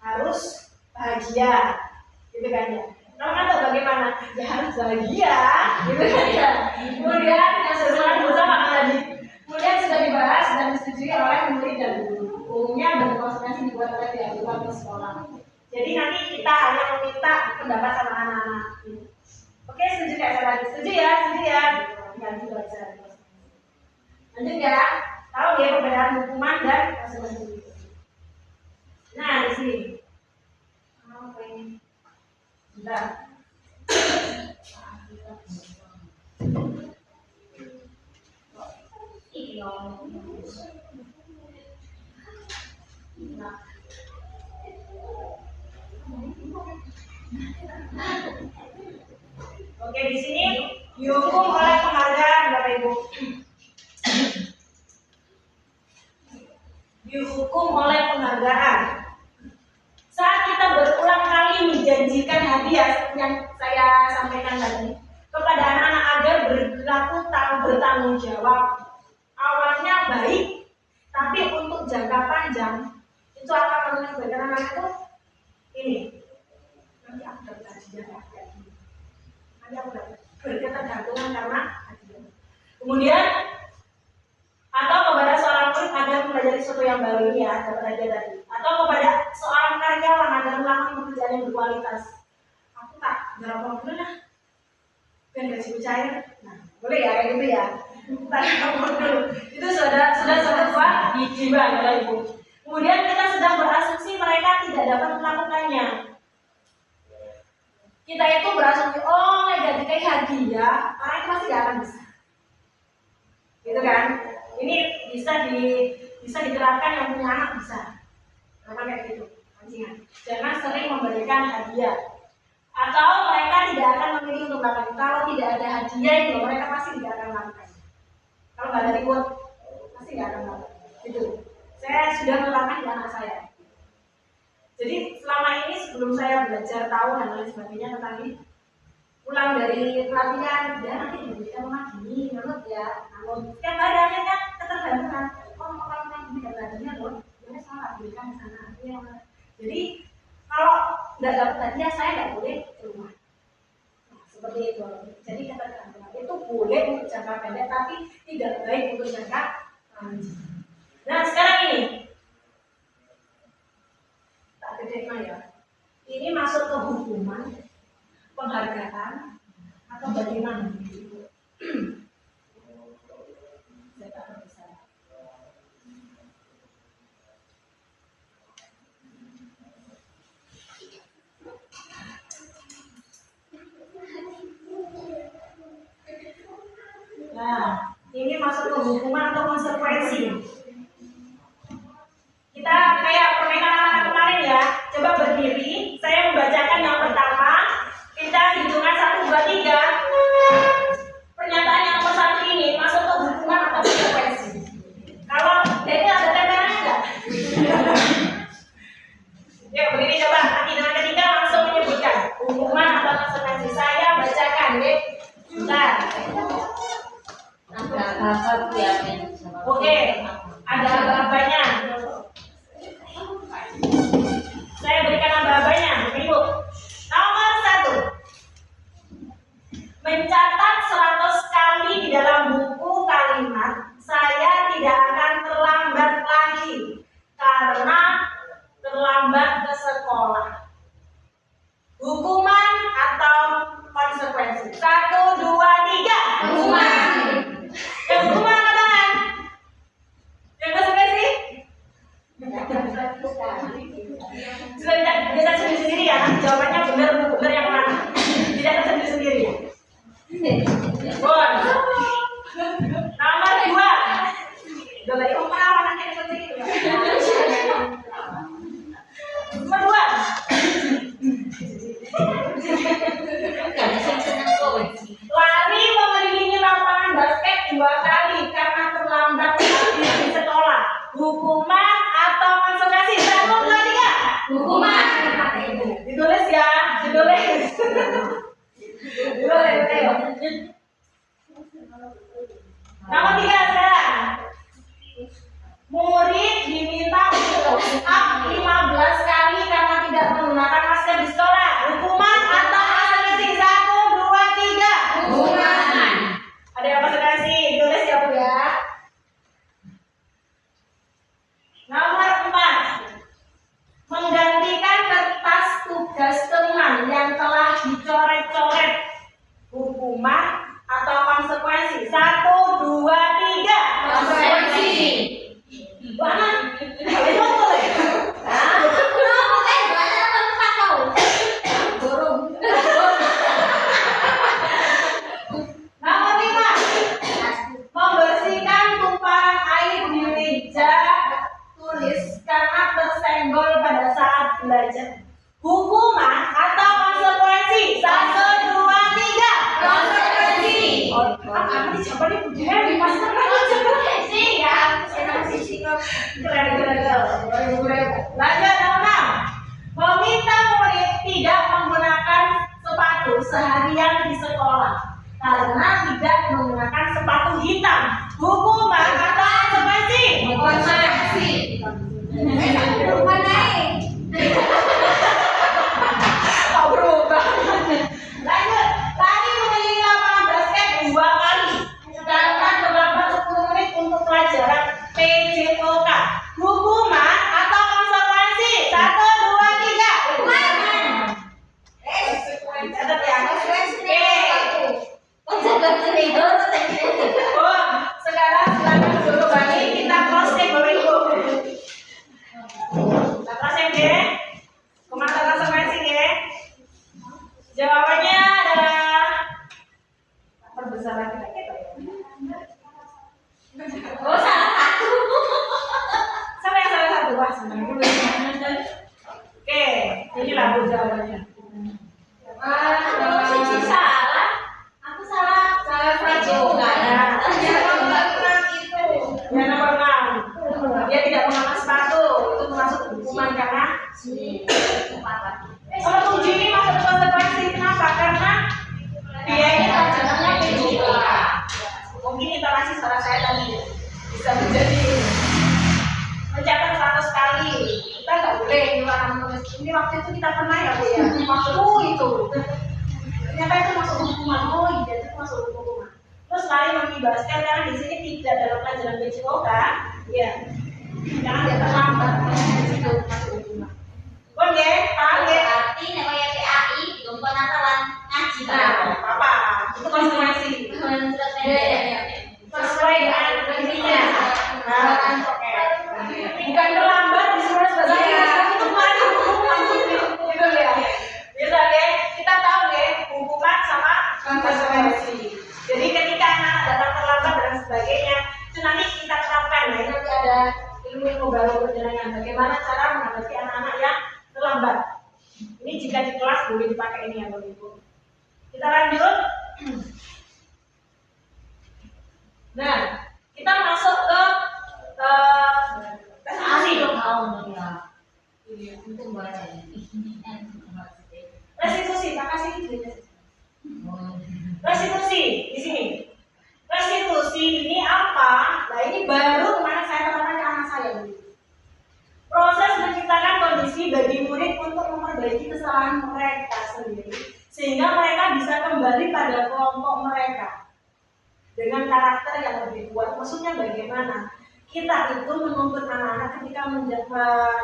harus bahagia, gitu kan ya. Kalau atau bagaimana? Ya harus bahagia, gitu kan ya. Kemudian yang sesuai bersama tadi. Kemudian sudah dibahas dan disetujui oleh murid dan guru. Umumnya berkonsekuensi dibuat oleh pihak di sekolah. Jadi nanti kita hanya meminta pendapat sama anak-anak. Oke, setuju kayak saya tadi. Setuju ya. Ganti baca. Lanjut ya. Tahu ya perbedaan hukuman dan konsekuensi. Nah, di sini. Oke. Bentar. Oke, di sini dihukum oleh penghargaan, Bapak Ibu. Dihukum oleh penghargaan. Saat kita berulang kali menjanjikan hadiah seperti yang saya sampaikan tadi kepada anak-anak agar berlaku bertanggung jawab, awalnya baik, tapi untuk jangka panjang itu akan mengakibatkan anak itu ini. Nanti aku dapat hadiah kayak gini. Nanti aku dapat berketergantungan karena hadiah. Kemudian atau kepada seorang murid agar mempelajari sesuatu yang baru ini ya, dapat hadiah tadi. Atau kepada seorang karyawan agar melakukan pekerjaan yang berkualitas. Aku tak berapa dulu lah, dan gaji cair. Nah, boleh ya kayak gitu ya. Dulu. Itu sudah sebuah jiwa Bapak Ibu. Kemudian kita sedang berasumsi mereka tidak dapat melakukannya. Kita itu berasumsi, nggak dikai hadiah, orang itu pasti nggak akan bisa. Gitu kan? Ini bisa diterapkan yang punya anak bisa. Karena kayak gitu, pancingan. Jangan sering memberikan hadiah. Atau mereka tidak akan memilih untuk melakukan. Kalau tidak ada hadiah itu mereka pasti tidak akan melakukan. Kalau nggak ada reward, pasti nggak akan melakukan. Gitu. Saya sudah menerapkan di anak saya. Jadi selama ini sebelum saya belajar tahu dan lain sebagainya tentang ini, pulang dari pelatihan, ya nanti diberikan rumah gini, menurut ya. Namun setiap hari akhirnya ketergantungan. Kalau makan gini dan hadiahnya loh, ya salah berikan di sana. Jadi kalau nggak dapat hadiah saya nggak boleh ke rumah. Nah, seperti itu. Jadi ketergantungan itu boleh untuk jangka pendek, tapi tidak baik untuk jangka panjang. Nah sekarang ini, tak gede ya. Ini masuk ke hukuman, penghargaan, atau bagaimana? Nah, ini masuk ke hukuman atau konsekuensi. Kita kayak permainan anak kemarin ya. Coba berdiri. Saya membacakan yang pertama. sekolah. Hukuman atau konsekuensi? 1, 2, 3. Hukuman. Yang hukuman apa tangan? Yang konsekuensi? Sudah bisa sendiri-sendiri ya. Nanti jawabannya benar yang mana? Tidak tersendiri-sendiri ya. Bon. Nomor 2. Udah balik ke perawan nanti seperti itu. Nomor 2. Lari mengelilingi lapangan basket 2 kali karena terlambat di sekolah. Hukuman atau konsekuensi? 1, 2, 3. Hukuman. Ditulis ya, ditulis. Ditulis, ayo. Nomor 3 sekarang. Murid diminta untuk push up 15 kali karena tidak menggunakan masker di sekolah. Hukuman atau konsekuensi? 1, 2, 3. Hukuman. Ada yang konsekuensi? Ditulis ya Bu ya. Nomor 4. Menggantikan kertas tugas teman yang telah dicoret-coret. Hukuman atau konsekuensi? 1, 2, 3. Konsekuensi. Mana? Itu betul ya? Nomor 5. Membersihkan tumpahan air di meja tulis karena tersenggol pada saat belajar. Hukuman atau konsekuensi? 1, 2, 3. Konsekuensi. Oh, apa nih jawabannya budaya di master konsekuensi ya? Keren. Lanjut nomor 6. Meminta murid tidak menggunakan sepatu seharian di sekolah karena tidak menggunakan sepatu hitam. Hukuman atau konsekuensi? Konsekuensi. Hukuman naik. Oh, berubah. Lanjut, lari mengelilingi lapangan basket 2 kali karena terlambat 10 menit untuk pelajaran PJOK. Hukuman atau konsekuensi? 1, 2, 3. Hukuman. Catat ya. Oke. Oh, sekarang silakan dulu Bani, kita cross-check Bapak Ibu. Kita cross-check ya. Kemana konsekuensi ya? Jawabannya adalah perbesar lagi kita ya. Oh, salah satu. Sama yang salah satu. Wah, senang dulu. Oke, inilah Bu jawabannya. Cici salah. Aku salah. Salah satu. Ya, nomor 6. Dia tidak mengenakan sepatu. Itu termasuk hukuman karena nomor 7 ini masuk konsekuensi. Kenapa? Karena dia ini pelajarannya PJOK. Mungkin intonasi suara saya tadi bisa menjadi mencatat 100 kali. Kita nggak boleh dilarang menulis. Ini waktu itu kita pernah ya Bu ya. Waktu itu ternyata itu masuk hukuman. Oh iya, itu masuk hukuman. Terus lari mengikuti basket karena di sini tidak dalam pelajaran PJOK. Ya, karena dia terlambat. Di situ masuk hukuman. Bon ya, paham ya? Berarti namanya PAI Gompo Natalan ngaji Nah, apa? Itu konsekuensi. Sesuai dengan definisinya. Nah, oke. Bukan terlambat disuruh selesai. Itu kemarin hukuman gitu ya. Bisa ya. Kita tahu ya hukuman sama konsekuensi. Jadi ketika anak datang terlambat dan sebagainya, itu nanti kita terapkan ya. Nanti ada ilmu baru berjalan. Bagaimana cara menghadapi anak-anak yang terlambat. Ini jika di kelas boleh dipakai ini ya Bapak Ibu. Kita lanjut. Nah, kita masuk ke restitusi. Restitusi, makasih. Restitusi di sini. Restitusi ini apa? Nah, ini baru kemarin saya katakan ke anak saya. Proses menciptakan kondisi bagi murid untuk memperbaiki kesalahan mereka sendiri, sehingga mereka bisa kembali pada kelompok mereka dengan karakter yang lebih kuat. Maksudnya bagaimana? kita itu menuntut anak-anak ketika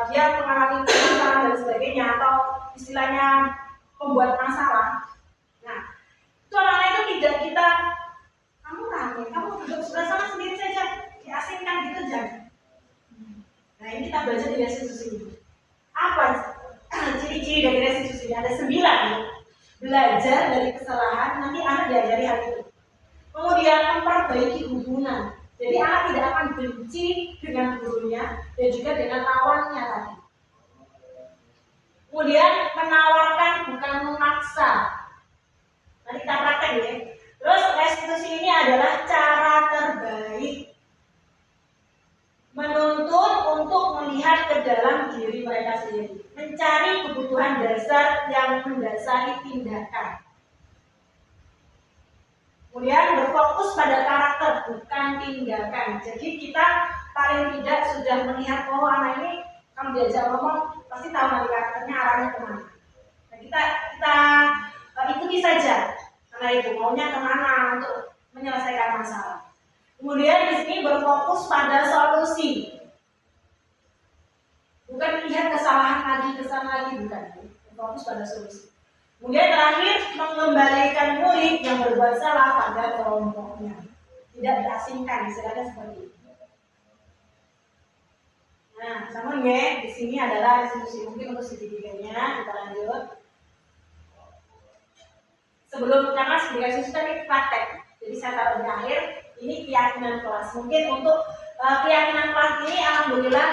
dia mengalami permasalahan dan sebagainya atau istilahnya membuat masalah. Nah, itu anak-anak itu tidak kita, kamu rame, kamu duduk sebelah sana sendiri saja, diasingkan gitu jangan. Nah, ini kita belajar di restitusi ini. Apa ciri-ciri dari restitusi ini? Ada 9 ya. Belajar dari kesalahan, nanti anak diajari hal itu. Kemudian memperbaiki hubungan. Jadi anak tidak akan benci dengan gurunya dan juga dengan lawannya tadi. Kemudian menawarkan bukan memaksa. Nanti kita praktek ya. Terus restitusi ini adalah cara terbaik menuntut untuk melihat ke dalam diri mereka sendiri, mencari kebutuhan dasar yang mendasari tindakan. Kemudian berfokus pada karakter bukan tindakan. Jadi kita paling tidak sudah melihat bahwa anak ini kalau diajak ngomong pasti tahu nanti karakternya arahnya kemana. Nah, kita ikuti saja anak itu maunya kemana untuk menyelesaikan masalah. Kemudian di sini berfokus pada solusi, bukan lihat kesalahan lagi bukan. Berfokus pada solusi. Kemudian terakhir mengembalikan murid yang berbuat salah pada kelompoknya, tidak diasingkan, istilahnya seperti itu. Nah, sama ya, di sini adalah restitusi. Mungkin untuk segitiga-nya kita lanjut. Sebelum karena segitiga restitusi tadi praktek, jadi saya taruh di akhir. Ini keyakinan kelas. Mungkin untuk keyakinan kelas ini, alhamdulillah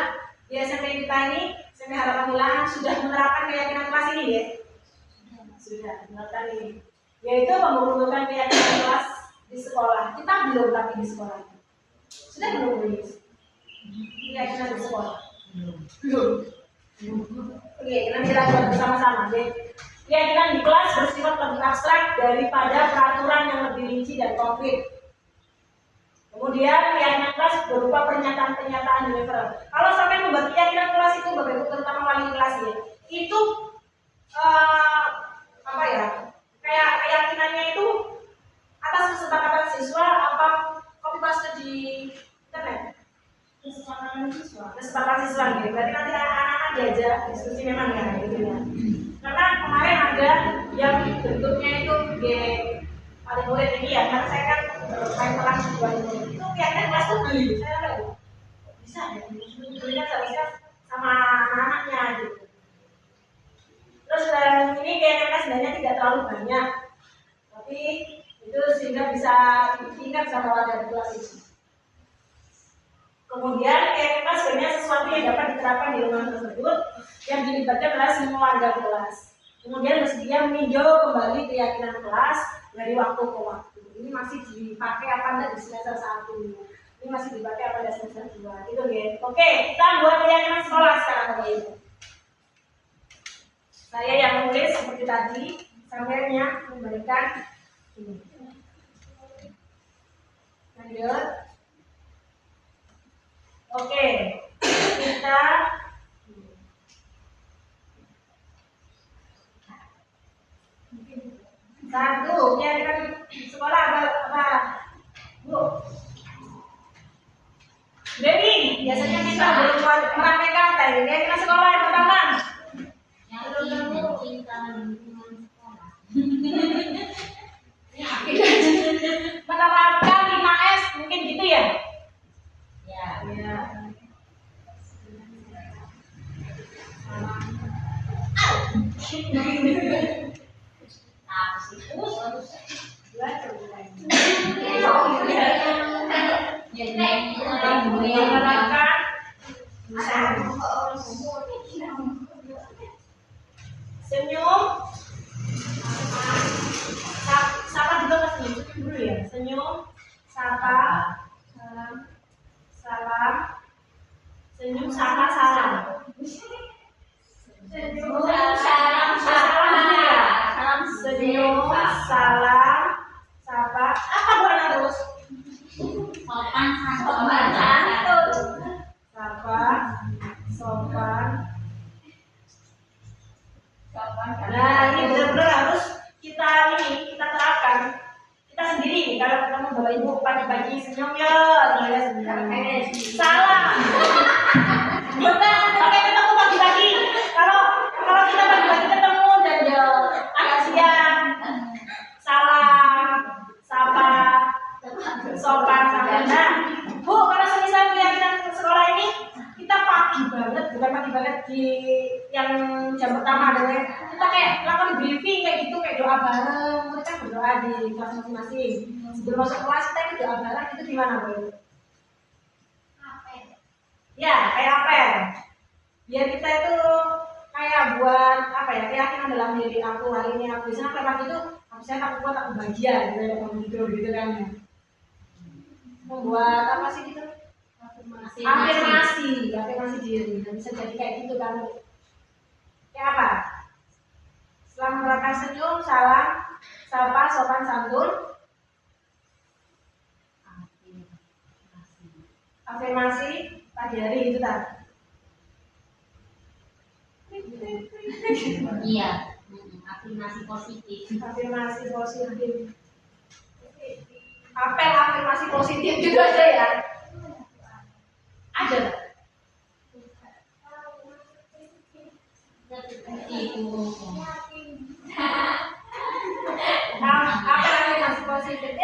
di SMP kita ini, SMP Harapan Hilang sudah menerapkan keyakinan kelas ini ya. Sudah menerapkan ini, yaitu membukukan keyakinan kelas di sekolah. Kita belum tapi di sekolah. Sudah belum menulis keyakinan di sekolah. Belum. Oke, nanti kita buat bersama-sama. Keyakinan di kelas bersifat lebih abstrak daripada peraturan yang lebih rinci dan konkret. Kemudian keyakinan kelas berupa pernyataan-pernyataan universal. Kalau sampai membuat keyakinan kelas itu, Bapak Ibu terutama wali kelas ya, itu kayak keyakinannya itu atas kesepakatan siswa apa copy paste di internet? Kesepakatan siswa gitu. Berarti nanti anak-anak diajak diskusi memang ya gitu ya. Karena kemarin ada yang bentuknya itu paling murid ini ya, karena saya kan main kelas dua ini itu keyakinan kelas tuh beli, saya tahu bisa ya, belinya seharusnya sama anak-anaknya gitu. Terus ini keyakinan kelas sebenarnya tidak terlalu banyak, tapi itu sehingga bisa diingat sama warga kelas itu. Kemudian keyakinan kelas sebenarnya sesuatu yang dapat diterapkan di rumah tersebut yang dilibatkan adalah semua warga kelas. Kemudian bersedia meninjau kembali keyakinan kelas dari waktu ke waktu. Ini masih dipakai apa enggak di semester 1. Ini masih dipakai apa enggak semester 2. Gitu ya. Oke, kita buat keyakinan sekolah sekarang Bapak Ibu. Saya yang menulis seperti tadi, sampelnya memberikan ini. Lanjut. Oke, kita satu, ya kan sekolah apa? Bu. Dewi, biasanya kita belum meramekan tadi. Ya kita sekolah yang pertama. Yang pertama cinta lingkungan sekolah. Menerapkan 5S mungkin gitu ya? Ya. Ya. Senyum, sapa juga kan senyum dulu ya. Senyum, sapa, salam, senyum, sapa, salam. Senyum, salam, salam, senyum, salam, sapa. Apa bukan harus? Sopan santun. Sapa, sopan. Nah, ini benar-benar harus kita terapkan. Kita sendiri sendiri. Kalau ketemu bapak ibu pagi-pagi senyum ya, senyum. Salah. Betul, pakai ketemu pagi-pagi. Kalau kita pagi-pagi ketemu dan ya agak siang, salam, sapa, sopan sampai. Nah, Bu, kalau semisal kegiatan sekolah ini kita pagi banget, bukan pagi banget di yang jam pertama dengan kita kayak lakukan briefing kayak gitu, kayak doa bareng, kita berdoa di kelas masing-masing. Sebelum masuk kelas kita itu doa bareng itu gimana, Bu? Ya, kayak apel. Biar kita itu kayak buat apa ya, keyakinan dalam diri aku hari ini aku bisa sampai itu aku kuat, aku bahagia gitu kan. Membuat apa sih gitu? Afirmasi diri. Dan bisa jadi kayak gitu kan. Kayak apa? Setelah menerapkan senyum, salam, sapa, sopan santun. Afirmasi pagi hari itu tadi. Iya, afirmasi positif. Afirmasi positif. Apel afirmasi positif gitu aja ya. Ada nggak? Apel afirmasi positif.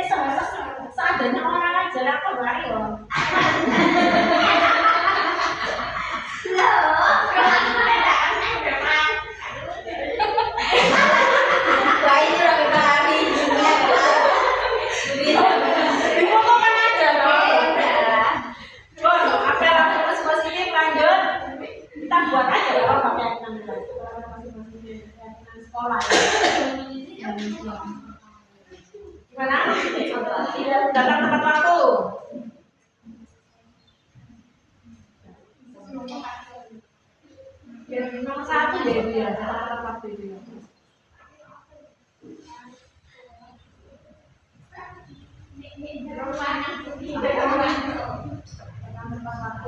Seadanya orang aja lah kok berani loh. Sekolah gimana? Datang tepat waktu. Nomor 1 ya itu ya, datang tepat waktu itu ya.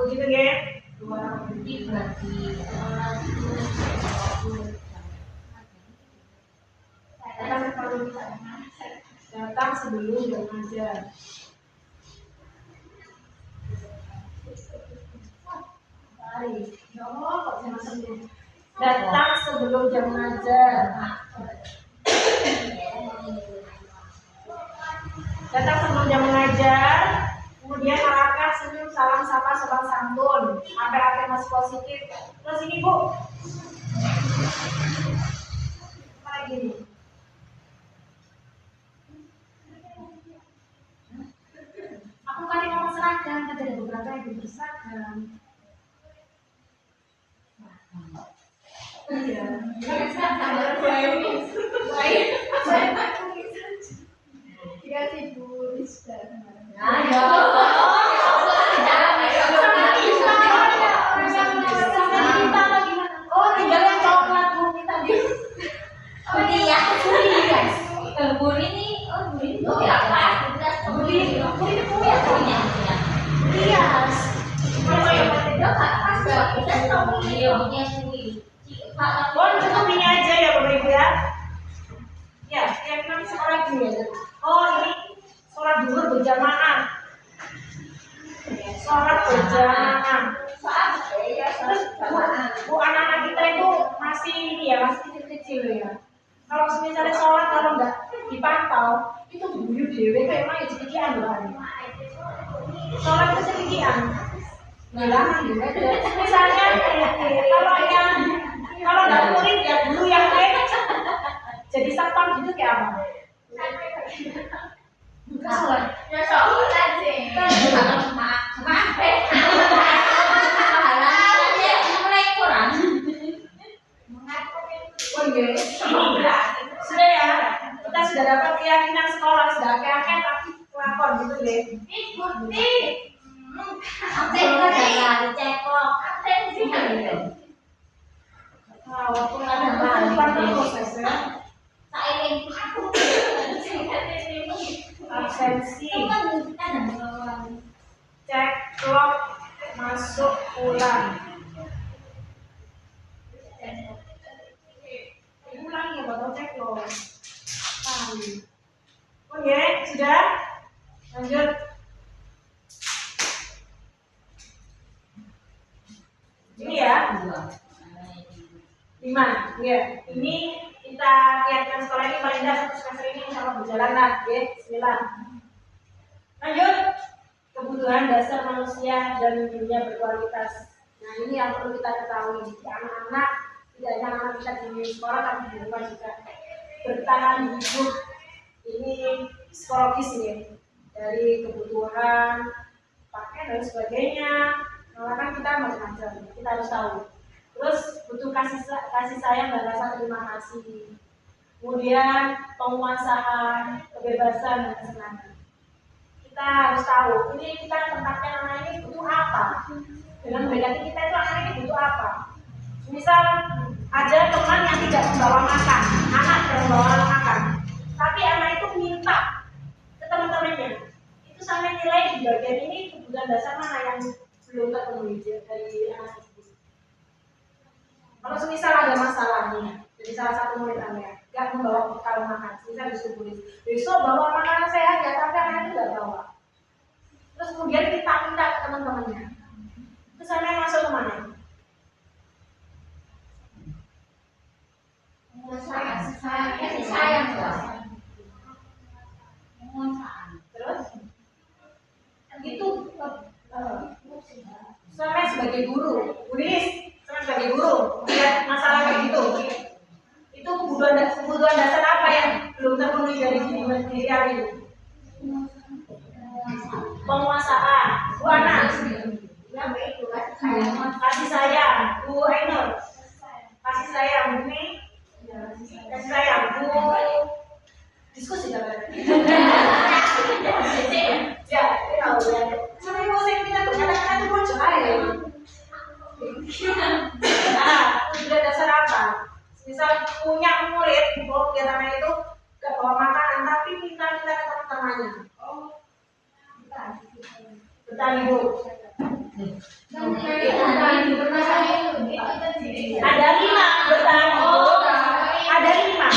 Gitu ya. Datang sebelum jam ngajar. Datang sebelum jam ngajar. Datang sebelum jam mengajar, kemudian arahkan senyum, salam, sapa, sopan santun, afirmasi positif. Terus ini Bu, kayak gini. Aku kan ngomong seragam, tapi ada beberapa yang belum berseragam. Iya. Cukup ini aja ya Bapak Ibu ya. Ya, yang kami sekolah gini ya. Oh ini sholat duhur berjamaah. Sholat berjamaah. Bu anak-anak kita itu masih ini ya, masih kecil-kecil ya. Kalau misalnya sholat kalau nggak dipantau, itu guyu dewe kayak mana cekikian loh hari. Sholat itu cekikian. Ngelangan gitu. Misalnya kalau nggak murid ya guru yang lain jadi satpam gitu kayak apa? Bukan sholat. Ya sholat aja. Maaf. Mulai kurang. Oh iya. Sudah ya. Kita sudah dapat keyakinan sekolah, sudah kayak tapi pelakon gitu deh. Bukti. Absen kan ada ceklok. Absen sih. Walaupun ada prosesnya. Sailing aku. Absensi. Cek clock masuk pulang. Pulang ya bakal cek clock. Oh ya, sudah? Lanjut. Ini ya. 5. Ya. Ini kita lihatkan sekolah ini paling tidak satu semester ini insya Allah berjalan lah. Ya. Bismillah. Lanjut. Kebutuhan dasar manusia dan dunia berkualitas. Nah ini yang perlu kita ketahui. Anak-anak, tidak hanya anak kita di sekolah tapi di rumah juga bertahan hidup. Ini psikologis ini dari kebutuhan pakaian dan sebagainya. Malah kan kita macam-macam, kita harus tahu. Terus butuh kasih sayang dan rasa terima kasih. Kemudian penguasaan, kebebasan dan kesenangan. Kita harus tahu ini kita tempatkan anak ini butuh apa. Dengan mendekati kita itu anak ini butuh apa. Misal ada teman yang tidak membawa makan, anak tidak membawa makan, tapi anak itu minta ke teman-temannya. Itu sampai nilai di bagian ini kebutuhan dasar mana yang belum terpenuhi dari anak tersebut. Kalau semisal ada masalahnya, jadi salah satu murid Anda nggak membawa bekal makan, misal disuruh tulis, besok bawa makanan sehat ya, tapi anak itu nggak bawa. Terus kemudian kita minta ke teman-temannya, itu sampai masuk ke mana? Kasih sayang. Terus itu sampai sebagai guru, Buddhis, sampai sebagai guru lihat masalah kayak gitu. Itu kebutuhan dasar apa yang belum terpenuhi dari diri ini? Penguasaan, Bu Ana, kasih sayang, Bu Ainur, kasih sayang, ini kasih sayang, Bu diskusi kan? Ya, tahu ya. Cuma ibu saya kita berkata-kata itu bocor aja. Sudah dasar apa? Misal punya murid, kegiatannya itu gak bawa makanan, tapi minta-minta ke teman-temannya. Bertani Bu. Ada 5 bertani Bu. Ada 5.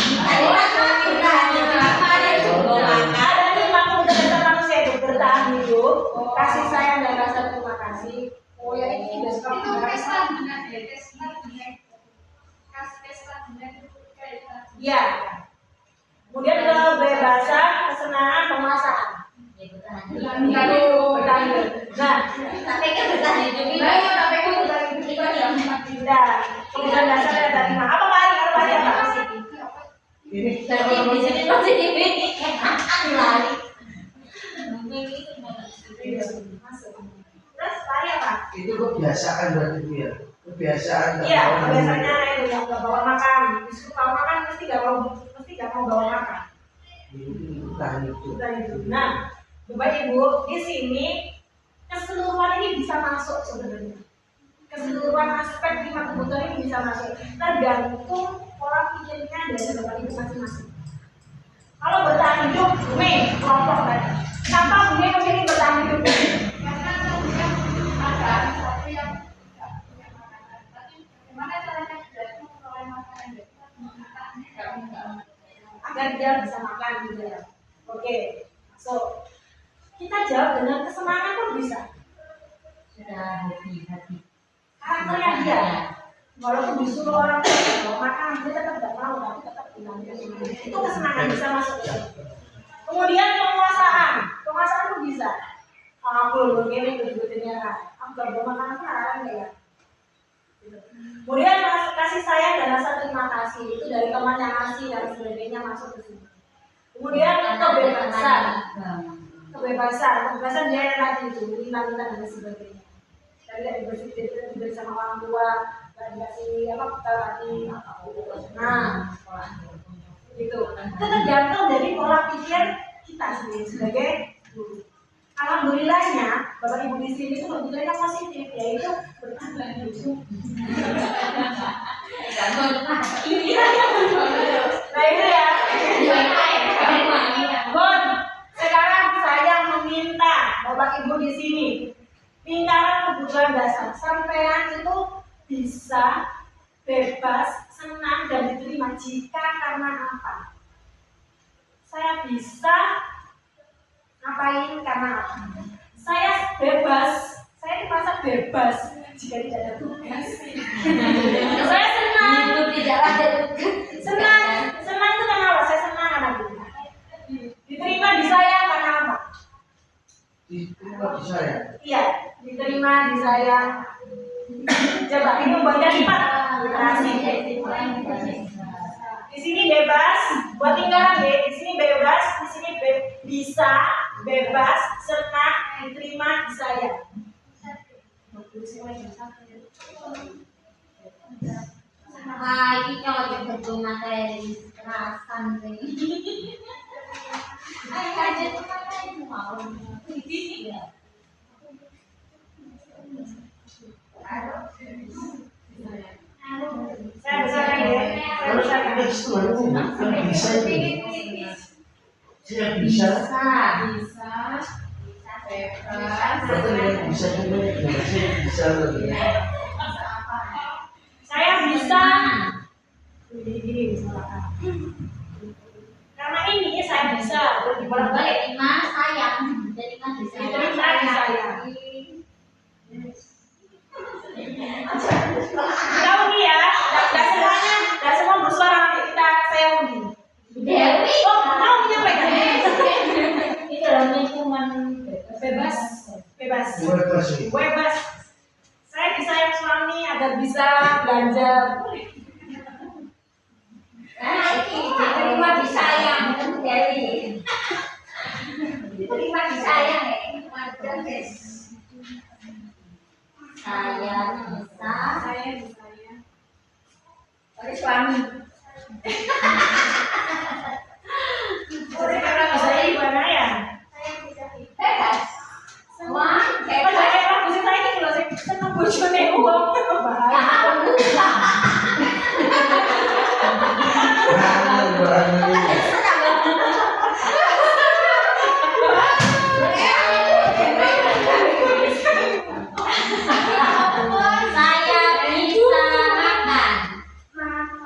Ada 5 kebutuhan manusia itu bertahan hidup, kasih sayang dan rasa terima kasih. Oh ya ini udah sekali. Ya. Kemudian kebebasan, kesenangan, penguasaan. Bertahan hidup. Nah, kebutuhan dasar ada 5. Apa Pak Ari? Apa aja Pak? Ini Terus Pak Ari apa? itu kebiasaan berarti Bu ya. Kebiasaan. Iya, biasanya itu yang nggak bawa makan. Disuruh bawa makan mesti nggak mau bawa makan. Tahan itu. Bukan itu. Nah, Bapak Ibu di sini keseluruhan ini bisa masuk sebenarnya. Keseluruhan aspek 5 kebutuhan ini bisa masuk. Tergantung pola pikirnya dari Bapak Ibu masing-masing. Kalau bertahan hidup, Bumi kelompok tadi. Kenapa Bumi memilih bertahan hidup? Karena kemudian ada satu yang tidak punya makanan. Tapi gimana caranya dia itu memperoleh makanan agar dia bisa makan gitu ya. Oke, so kita jawab dengan kesenangan pun bisa. Sudah hobi. Karakternya dia. Walaupun disuruh orang bawa makan, dia tetap tidak mau, tapi tetap bilang itu kesenangan bisa masuk. Kemudian penguasaan pun bisa. Aku begini kebutuhannya, aku gak bawa makanan kan ya. Kemudian kasih sayang dan rasa terima kasih itu dari teman yang ngasih dan sebagainya masuk ke sini. Kemudian kebebasan dia yang tadi itu minta-minta dan sebagainya. Tadi diberi sama orang tua, dikasih apa kita lagi. Nah, gitu. Itu tergantung dari pola pikir kita sendiri sebagai guru. Alhamdulillahnya, Bapak Ibu di sini itu kebutuhannya positif, yaitu bertahan hidup. Nah itu ya. Bon, sekarang saya meminta Bapak Ibu di sini lingkaran kebutuhan dasar sampean itu bisa bebas, senang dan diterima jika karena apa? Saya bisa ngapain karena apa? Saya bebas, saya merasa bebas jika tidak ada tugas. Saya senang. Itu tidak ada tugas. Senang itu karena apa? Saya senang karena diterima di saya karena apa? Diterima di saya. Iya, diterima di saya. Coba ini membuatkan lipat literasi. Di sini bebas, buat tinggalan deh. Di sini bebas, di sini bisa, bebas, senang, diterima di saya. Ini cocok betul materi kekerasan ini. Ayo aja tuh materi mau. Saya besarkan ya. Saya Kalau besarkan. kita itu yang bisa itu. Saya bisa. Bisa. Bebas. Berarti yang bisa juga saya bisa lebih. Saya bisa. Gini misalkan. Karena ini saya bisa. Lebih bolak-balik. Diterima saya. Diterima di saya. Diterima di saya. Kita undi ya. Tidak semua bersuara nanti kita saya undi. Dewi. Oh, mau menyampaikan? Ini dalam lingkungan Bebas. Bebas. Bebas sih. Bebas. Saya disayang suami agar bisa belanja. diterima di sayang Dewi. Diterima di sayang ya. Saya bisa. Saya bisa ya. Oleh suami. Karena bisa gimana ya? Bebas. Wah, Kalau saya lagu saya ini kalau saya senang bojone uang bahaya. alhamdulillah. Saya bisa makan.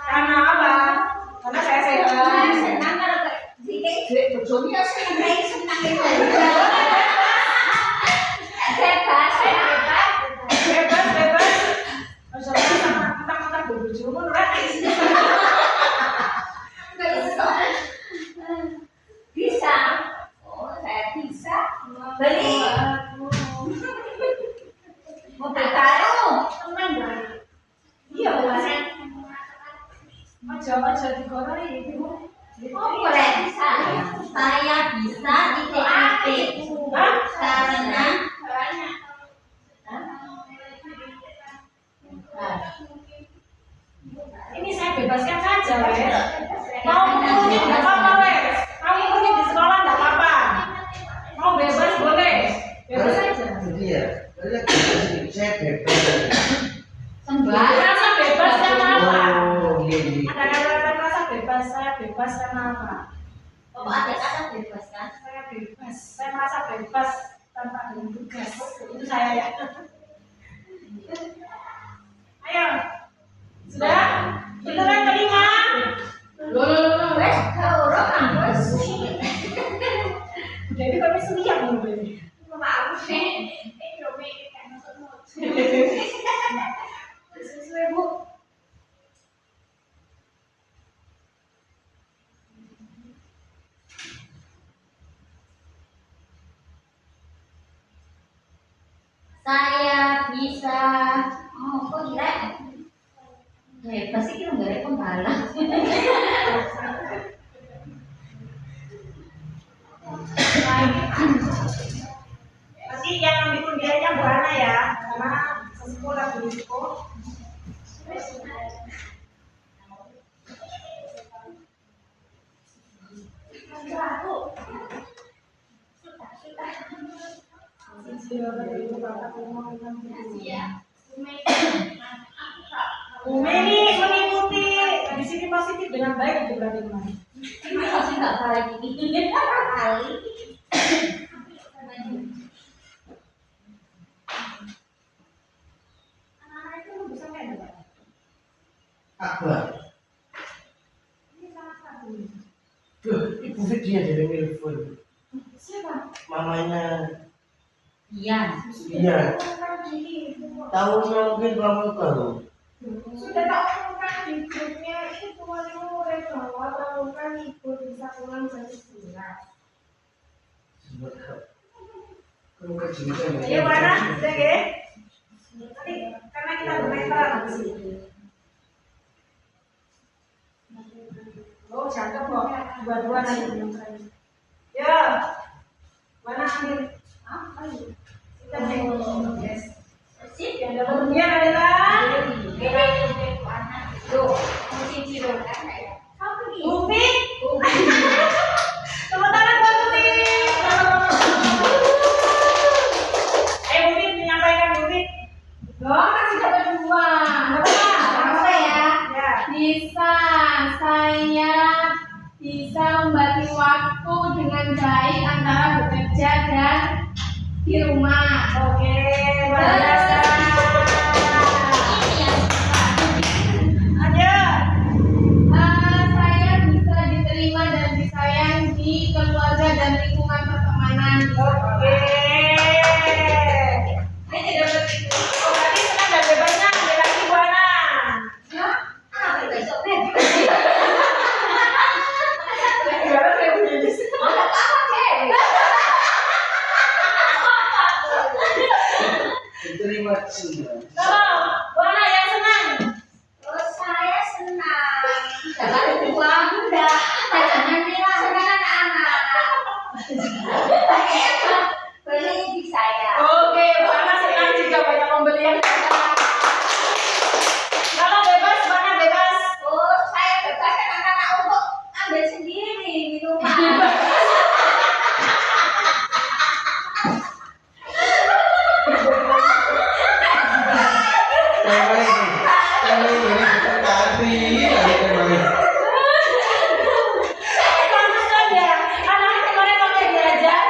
Karena apa? Karena saya sehat. Senang kalau senang itu. Bebas, Bebas, bebas. Maksudnya sama kita berbojomu gratis. bisa. Oh, saya bisa beli mobil baru. Tenang dong. Iya, Mas. Aja digoreng itu. Oh, boleh bisa. Saya bisa titik-titik karena Ini saya bebaskan saja, wes. Mau mengunyit nggak apa-apa, wes. Mau mengunyit di sekolah nggak apa-apa. Mau bebas boleh. Bebas saja. Jadi ya, saya bebas. sembarang. Rasa bebas karena apa? Oh, iya. Ada kata-kata rasa bebas, saya bebas karena apa? Oh, ada kata bebas kan? Saya bebas. Saya merasa bebas tanpa ada tugas. Itu saya ya. Ayo. Sudah? Beneran kelima? Wes, kau orang wes. Jadi kami seliak nih. Mau sih. Sesuai, Bu. Saya bisa. Oh, kok gila? Pasti kita nggak ada pembalap. Nanti yang ambil undiannya Bu Ana ya, karena sesepuh lagi risiko. Bu Meni mengikuti di sini positif dengan baik itu berarti teman. Ini pasti nggak balik ini. Kali. Anak-anak itu bisa main enggak? Akbar. Ini salah satu. Tuh, ibu dia dari telepon. Siapa? Mamanya. Iya. Iya. Bukan gini. Tahunnya mungkin kamu tahu. Sudah tak umumkan di grupnya itu cuma murid bahwa pramuka libur bisa pulang jam 11. Kamu kejutan Iya mana? Sudah ya? Nanti karena kita bermain peran di sini. Oh, cakep kok. Dua-dua nanti. Ya. Mana ambil? Kita tengok. Yes. Sip. Yang dapat undian adalah Tuh, cici dong kan ya. Ufi. Tepuk tangan buat Ufi. Ayo Ufi menyampaikan Ufi. Loh, masih dapat 2. Apa ya? Ya. Bisa, saya bisa membagi waktu dengan baik antara bekerja dan di rumah. Oke, luar biasa. Ini yang Ayo. Saya bisa diterima dan disayang di keluarga dan lingkungan pertemanan. Oke. Ini dapat itu. Oh, tadi senang dan bebasnya ambil lagi Buana. besok Gimana saya punya di sini? Terima kasih. Tolong, Buana yang senang. Terus saya senang dapat uang enggak jajanan murah senang anak-anak beli di saya. Oke, Buana senang jika banyak pembelian. Kalau bebas, Buana bebas. Oh, saya bebas anak-anak untuk ambil sendiri minuman. Bagus kan ya? Anak kemarin pakai diajak,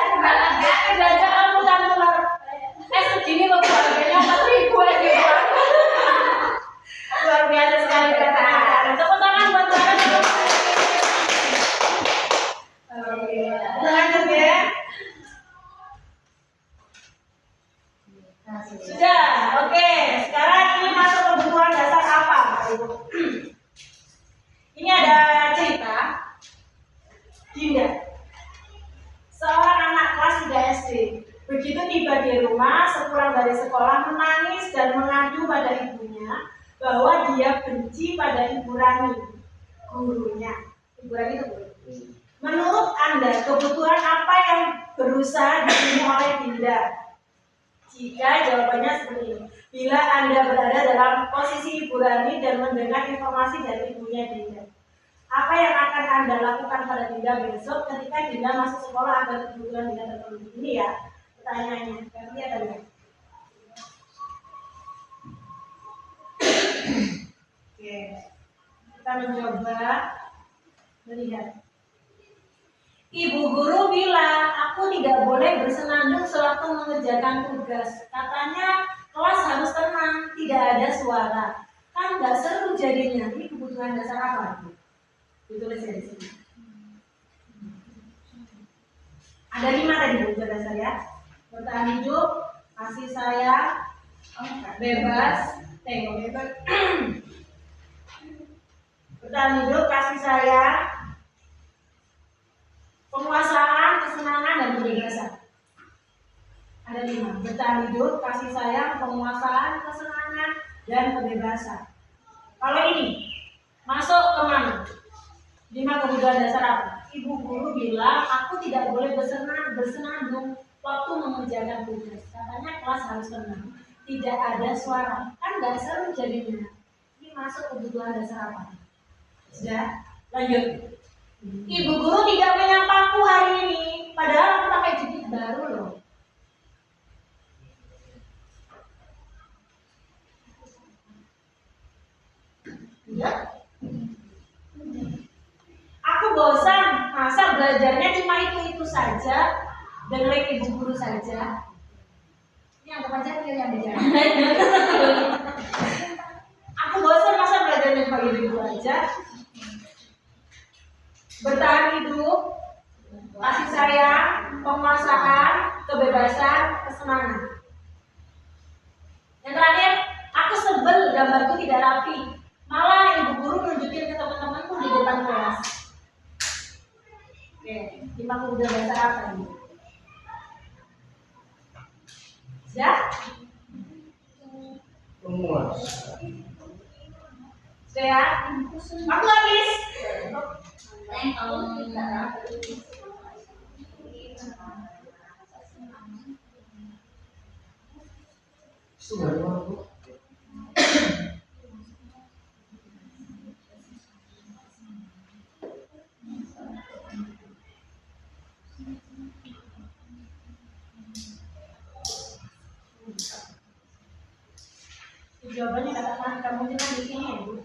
diajak muter-muter. Segini loh harganya 4.000 aja. Luar biasa sekali kata-kata. Tepuk tangan buat Buana. Lanjut ya. Sudah, oke. Sekarang ini masuk kebutuhan dasar apa, Bapak Ibu? Ini ada cerita. Dinda, seorang anak kelas 3 SD, begitu tiba di rumah, sepulang dari sekolah menangis dan mengadu pada ibunya bahwa dia benci pada Ibu Rani, gurunya. Ibu Rani itu guru. Menurut Anda, kebutuhan apa yang berusaha dipenuhi oleh Dinda? Jika jawabannya seperti ini, bila Anda berada dalam posisi Ibu Rani dan mendengar informasi dari ibunya Dinda, apa yang akan Anda lakukan pada Dinda besok ketika Dinda masuk sekolah agar kebutuhan Dinda terpenuhi? Ini ya pertanyaannya. Ngerti ya tadi? Oke, kita mencoba melihat. Ibu guru bilang, aku tidak boleh bersenandung sewaktu mengerjakan tugas. Katanya kelas harus tenang, tidak ada suara. Kan nggak seru jadinya. Ini kebutuhan dasar apa? Ditulis ya di sini. Ada 5 tadi kebutuhan dasar ya. Bertahan hidup, kasih sayang, bebas, bebas. Bertahan hidup, kasih sayang, penguasaan, kesenangan, dan kebebasan. Ada 5. Bertahan hidup, kasih sayang, penguasaan, kesenangan, dan kebebasan. Kalau ini masuk ke mana? 5 kebutuhan dasar apa? Ibu guru bilang aku tidak boleh bersenandung waktu mengerjakan tugas. Katanya kelas harus tenang, tidak ada suara. Kan nggak seru jadinya. Ini masuk kebutuhan dasar apa? Sudah, lanjut. Ibu guru tidak menyapaku hari ini, padahal aku pakai jepit baru loh. Ya? Aku bosan, masa belajarnya cuma itu saja, dengerin ibu guru saja. Ini anggap aja kalian yang bicara. Aku bosan, masa belajarnya cuma itu aja. Bertahan hidup, kasih sayang, penguasaan, kebebasan, kesenangan. Yang terakhir, aku sebel gambarku tidak rapi. Malah ibu guru nunjukin ke teman-temanku di depan kelas. Oke, dipakai udah bahasa apa ini? Sudah? Memuas. Sudah ya? Waktu habis. Itu dari mana, Bu? Jawabannya katakan kamu jangan di sini ya, Bu.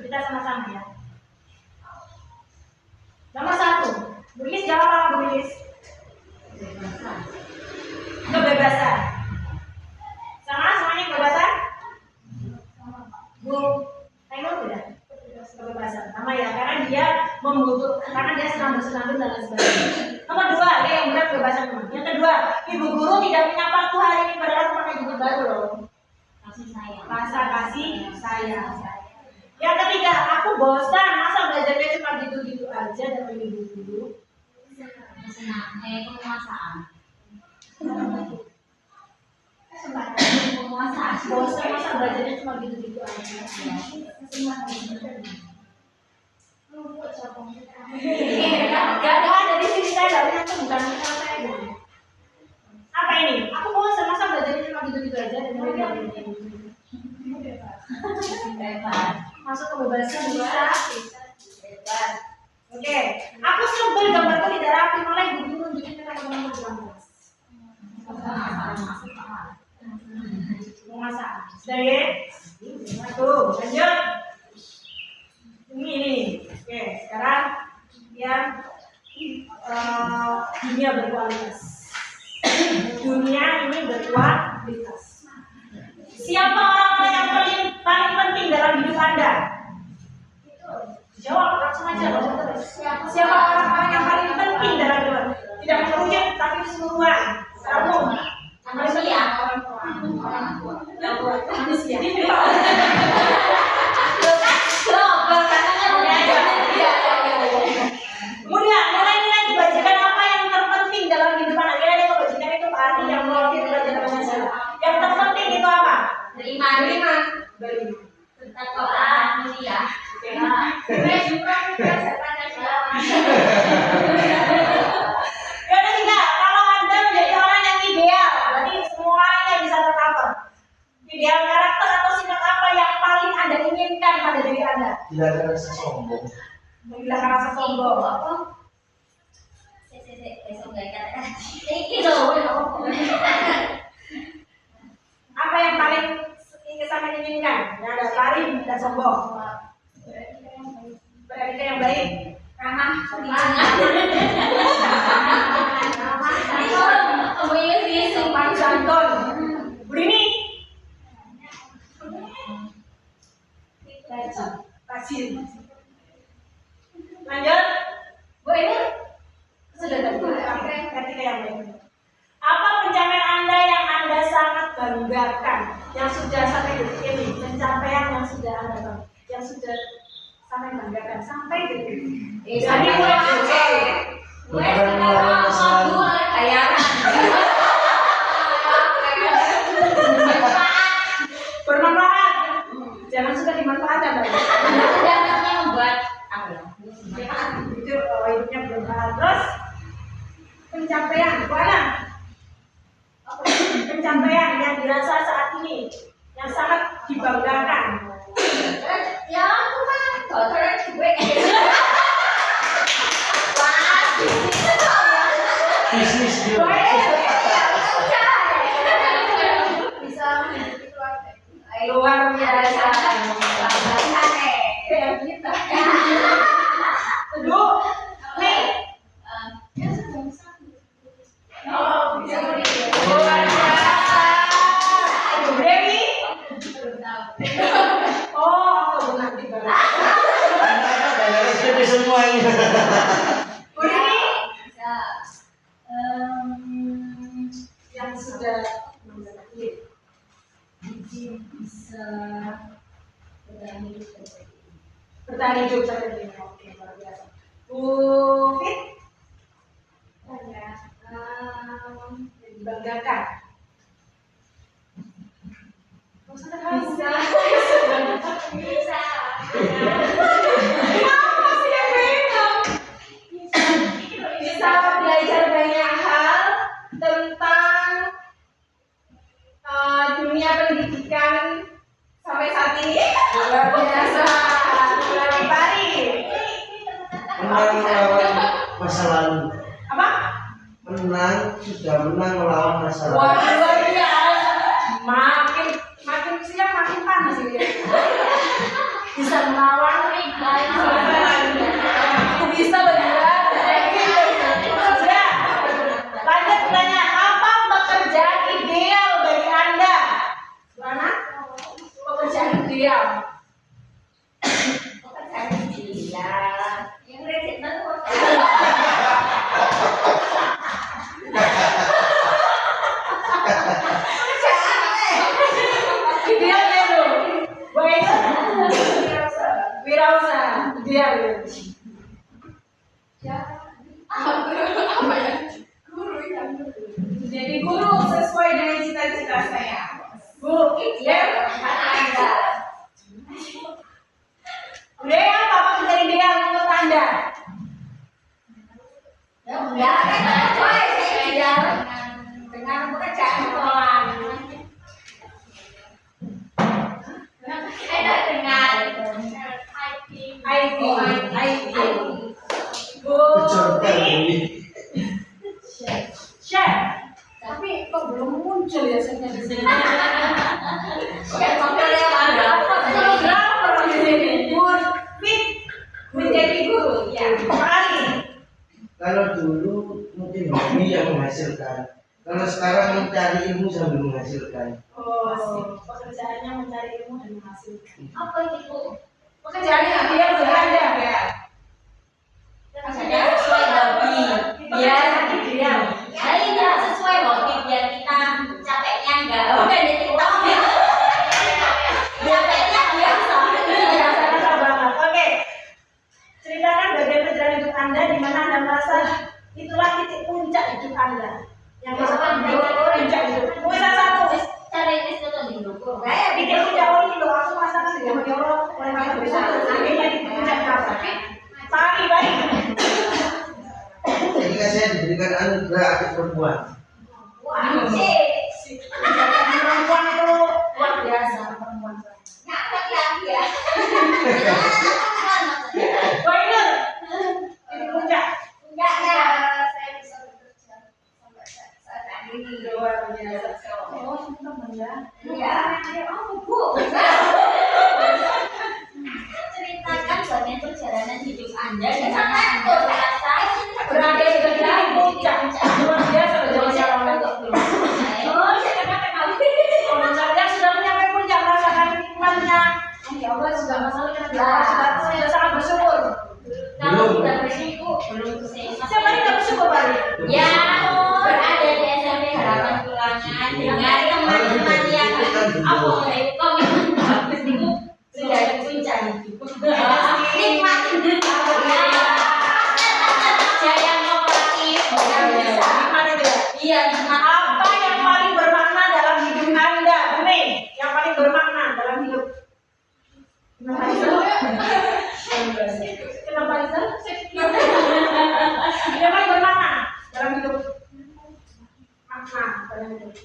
Kita sama-sama ya. Nomor 1, Bu Iis jawab apa, Bu Iis? Kebebasan. Sama semuanya kebebasan? Bu Ainul tidak? Kebebasan. Sama ya, karena dia membutuhkan, karena dia senang bersenandung dan lain sebagainya. Nomor 2, dia yang berat kebebasan. Yang kedua, ibu guru tidak menyapa aku hari ini padahal aku pakai jubah baru loh. Kasih sayang. Rasa kasih sayang. Yang ketiga, aku bosan masa belajarnya cuma gitu-gitu aja dari ibu guru. Penguasaan. Bosan masa belajarnya cuma gitu-gitu aja. Gak ada di sini saya dari itu bukan saya dulu. Apa ini? Aku bosan masa belajarnya cuma gitu-gitu aja dan masuk kebebasan bisa. Oke, aku sebel gambarku tidak rapi malah ibu guru nunjukin ke teman-teman di kelas. Penguasaan. Sudah ya? Tuh, lanjut. Ini. Oke, sekarang yang dunia berkualitas. Dunia ini berkualitas. Siapa orang-orang yang paling penting dalam hidup Anda? Jawab langsung aja, langsung terus. Siapa orang-orang yang paling penting dalam hidup Anda? Tidak mengerucut, tapi keseluruhan. Kamu. Manusia. Manusia. Kemudian nilai-nilai kebajikan apa yang terpenting dalam hidup Anda? Kira-kira kebajikan itu arti yang profit belajar Pancasila. Yang terpenting itu apa? Beriman. Ketakwaan mulia. Yang ketiga, kalau Anda menjadi orang yang ideal, berarti semuanya bisa tercover. Ideal karakter atau sikap apa yang paling Anda inginkan pada diri Anda? Tidak ada rasa sombong. Menghilangkan rasa sombong. Apa yang paling sangat inginkan? Yang ada lari dan sombong. Berarti yang baik. Ramah. Sopan santun. Burini. Rajin. Lanjut. Bu ini sudah ketika yang baik. Apa pencapaian Anda yang Anda sangat banggakan, yang sudah sampai detik ini, pencapaian yang sudah Anda banggakan, yang sudah sampai banggakan sampai detik ini. Dari mulai Aceh, mulai sekarang kabul bayaran. Bermanfaat, jangan suka dimanfaatkan. Jangannya membuat apa ya? Itu hidupnya bermanfaat. Terus pencapaian, mana? Pencapaian yang dirasa saat ini yang sangat dibanggakan. Ya aku mah kotoran gue. Bisnis dia. Bisa menghidupi keluarga. Luar biasa. Kayak kita. Aduh, nih. Oh, bisa Luar biasa. Aduh, Dewi. Oh, aku nanti baru. Anak-anak dari SMP semua ini. Ini bisa Bertahan hidup seperti ini. Oke, luar biasa. Bu Fit, dibanggakan. bisa bisa Bisa belajar banyak hal tentang dunia pendidikan sampai saat ini. Luar biasa. Pari. Menang melawan masa lalu. Apa? Sudah menang melawan masa lalu. Wah, luar biasa. Makin siang makin panas ini. Bisa melawan aku bisa belajar. Lanjut pertanyaan, apa pekerjaan ideal bagi Anda? Mana? Pekerjaan ideal. Idealnya tuh, baik. Wirausaha, ideal. Jadi guru sesuai dengan cita-cita saya. Bu, ideal Anda. Ideal apa pekerjaan ideal menurut Anda? Dengan pekerjaan sekolah. Dengan IT. Bu, Kecorkan ini. Chef. Tapi kok belum muncul ya saya di sini. Fotografer di sini. Bu, Fit menjadi guru. Ya, kali. Kalau dulu mungkin hobi yang menghasilkan. Kalau sekarang mencari ilmu sambil menghasilkan. Oh, pekerjaannya mencari ilmu dan menghasilkan. Apa itu? Pekerjaannya dia berada ya. Kerjanya sesuai hobi. Biar ideal. tidak sesuai hobi biar kita capeknya enggak. Udah di TikTok ya. Capeknya biasa. Iya, saya banget. Oke. Ceritakan bagian perjalanan hidup Anda di mana Anda merasa itulah titik puncak hidup Anda. Yang merasakan puncak hidup. Mungkin salah satu. Cari itu tuh di buku. Titik puncak ini loh. Aku merasakan sudah menjawab oleh masa besar. Akhirnya titik puncak apa? Pagi baik. Ketika saya diberikan anugerah adik perempuan. Wah, Perempuan itu luar biasa. Perempuan. nggak lagi ya. Baik. Titik puncak. Enggak. saya bisa bekerja sampai saat ini. Luar biasa. Oh, teman ya. Iya. Bu. Ceritakan bagian perjalanan hidup Anda di mana Anda merasa Berada di titik puncak. Luar biasa berjalan-jalan. oh, saya kenal. Saya sudah mencapai puncak merasakan nikmatnya. Ya Allah sudah masalah sudah sangat bersyukur. Kalau tidak bersyukur belum selesai. Siapa yang tidak bersyukur Pak? Ya, berada di SMP Harapan Tulangan dengan teman-teman yang apa komitmen bagus itu sudah di puncak hidup. Nikmat. Kerja yang kooperatif. Nikmat itu ya. Iya, nikmat. Apa yang paling bermakna dalam hidup Anda? Bening, yang paling bermakna dalam hidup. Kenapa itu? Kenapa itu? Yang paling bermakna dalam hidup. Makna dalam hidup.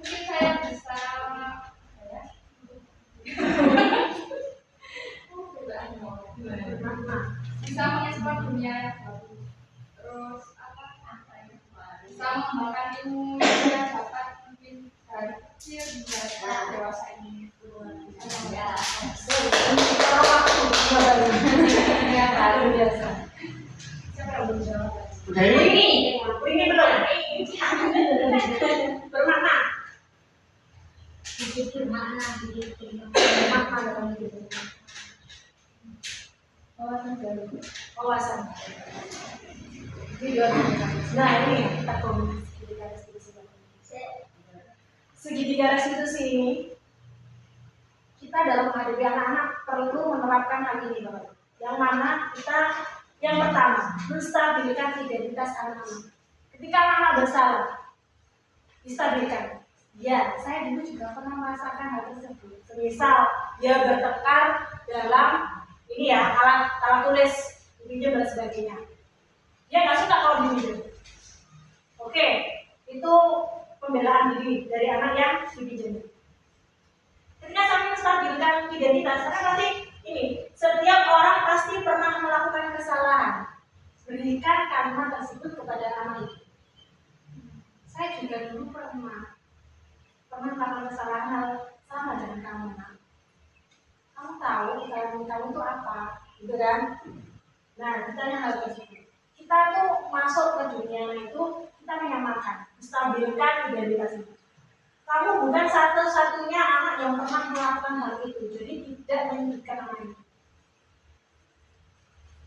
Mungkin saya bisa Makna. bisa mengeksplor dunia yang baru, terus bisa mengembangkan ilmu yang dapat mungkin dari kecil hingga dewasa ini. Ya. Ya, luar biasa. Siapa yang belum jawab? Udah ini? Ini belum. Bermakna. Hidup bermakna hidup. Bermakna dalam hidup. Wawasan. Ini juga. Nah ini kita komunikasi. segitiga restitusi ini, kita dalam menghadapi anak-anak perlu menerapkan hal ini, Bapak. Yang mana kita yang pertama menstabilkan identitas anak-anak. Ketika anak-anak bersalah, distabilkan. Ya, saya dulu juga pernah merasakan hal tersebut. Semisal dia bertekar dalam ini ya alat tulis, pinjam dan sebagainya. Dia nggak suka kalau dipinjam. Oke, itu pembelaan diri dari anak yang dipinjam. Ketika kami menstabilkan identitas, karena pasti ini setiap orang pasti pernah melakukan kesalahan. Berikan kalimat tersebut kepada anak itu. Saya juga dulu pernah melakukan kesalahan hal sama dengan kamu, nak. Kamu tahu kesalahan kamu itu apa, gitu kan? Nah, ditanya hal tersebut. Kita tuh masuk ke dunia itu kita menyamakan, menstabilkan identitas itu. Kamu bukan satu-satunya anak yang pernah melakukan hal itu, jadi tidak menyudutkan anak itu.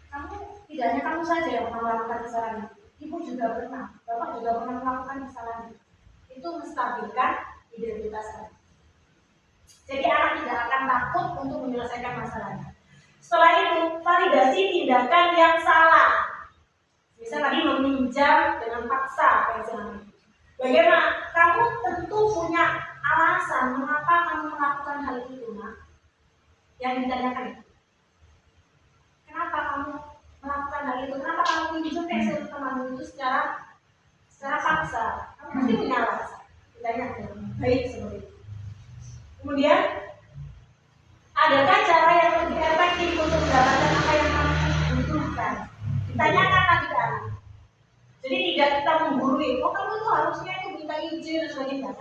Kamu tidak hanya kamu saja yang pernah melakukan kesalahan itu. Ibu juga pernah, bapak juga pernah melakukan kesalahan itu. Itu menstabilkan identitas anak. Jadi anak tidak akan takut untuk menyelesaikan masalahnya. Setelah itu, validasi tindakan yang salah. Misal tadi meminjam dengan paksa, misalnya. Bagaimana? Kamu tentu punya alasan mengapa kamu melakukan hal itu, nak. Yang ditanyakan. Kenapa kamu melakukan hal itu? Kenapa kamu pinjam ke temanmu itu secara paksa? Kamu pasti punya alasan. Ditanyakan. Baik seperti itu. Kemudian, adakah cara yang lebih efektif untuk mendapatkan apa yang kamu butuhkan? Ditanyakan lagi ke anak. Jadi tidak kita menggurui, oh kamu tuh harusnya itu minta izin dan sebagainya.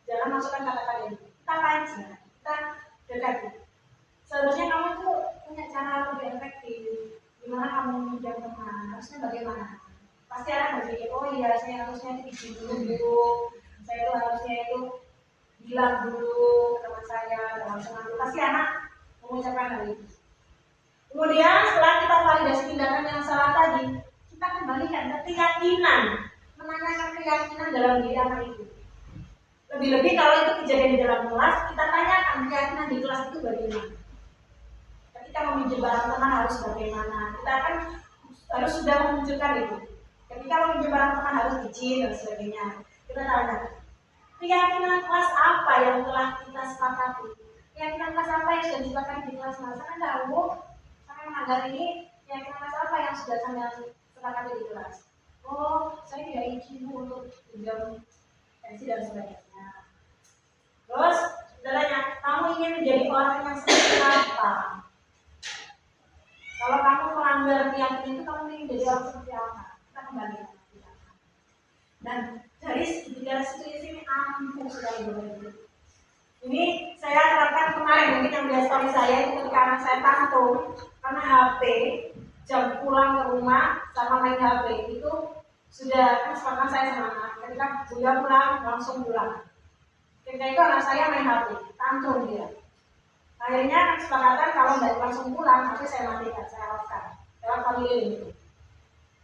Jangan masukkan kata-kata ini. Kita kaji, kita dekati. Seharusnya kamu tuh punya cara lebih efektif. Gimana kamu meminjam teman? Harusnya bagaimana? Pasti anak berpikir, oh iya saya harusnya itu izin dulu. Saya tuh harusnya itu bilang dulu ke teman saya dalam senang. Pasti anak mengucapkan hal itu. Kemudian setelah kita validasi tindakan yang salah tadi, kita kembalikan ke keyakinan, menanyakan keyakinan dalam diri anak itu. Lebih-lebih kalau itu kejadian di dalam kelas, kita tanyakan keyakinan di kelas itu bagaimana. Ketika meminjam barang teman harus bagaimana, kita akan harus sudah memunculkan itu. Ketika meminjam barang teman harus izin dan sebagainya. Kita tanya, keyakinan kelas apa yang telah kita sepakati? Keyakinan kelas apa yang sudah disepakati di kelas? Nah, saya tahu, saya menganggap ini keyakinan kelas apa yang sudah saya sepakati di kelas. Oh, saya tidak izin untuk pinjam pensi dan sebagainya. Terus, setelahnya, kamu ingin menjadi orang yang seperti apa? Kalau kamu melanggar keyakinan itu, kamu ingin menjadi orang seperti apa? Kita kembali ke keyakinan. Dan dari segitiga restitusi ini ampuh sekali begitu. Ini saya terapkan kemarin, mungkin yang biasa story saya itu ketika anak saya tantung karena HP, jam pulang ke rumah sama main HP itu sudah kesepakatan saya sama anak. Ketika dia pulang langsung pulang. Ketika itu anak saya main HP, tantung dia. Akhirnya kesepakatan kalau tidak langsung pulang, tapi saya matikan, saya off-kan lewat family itu.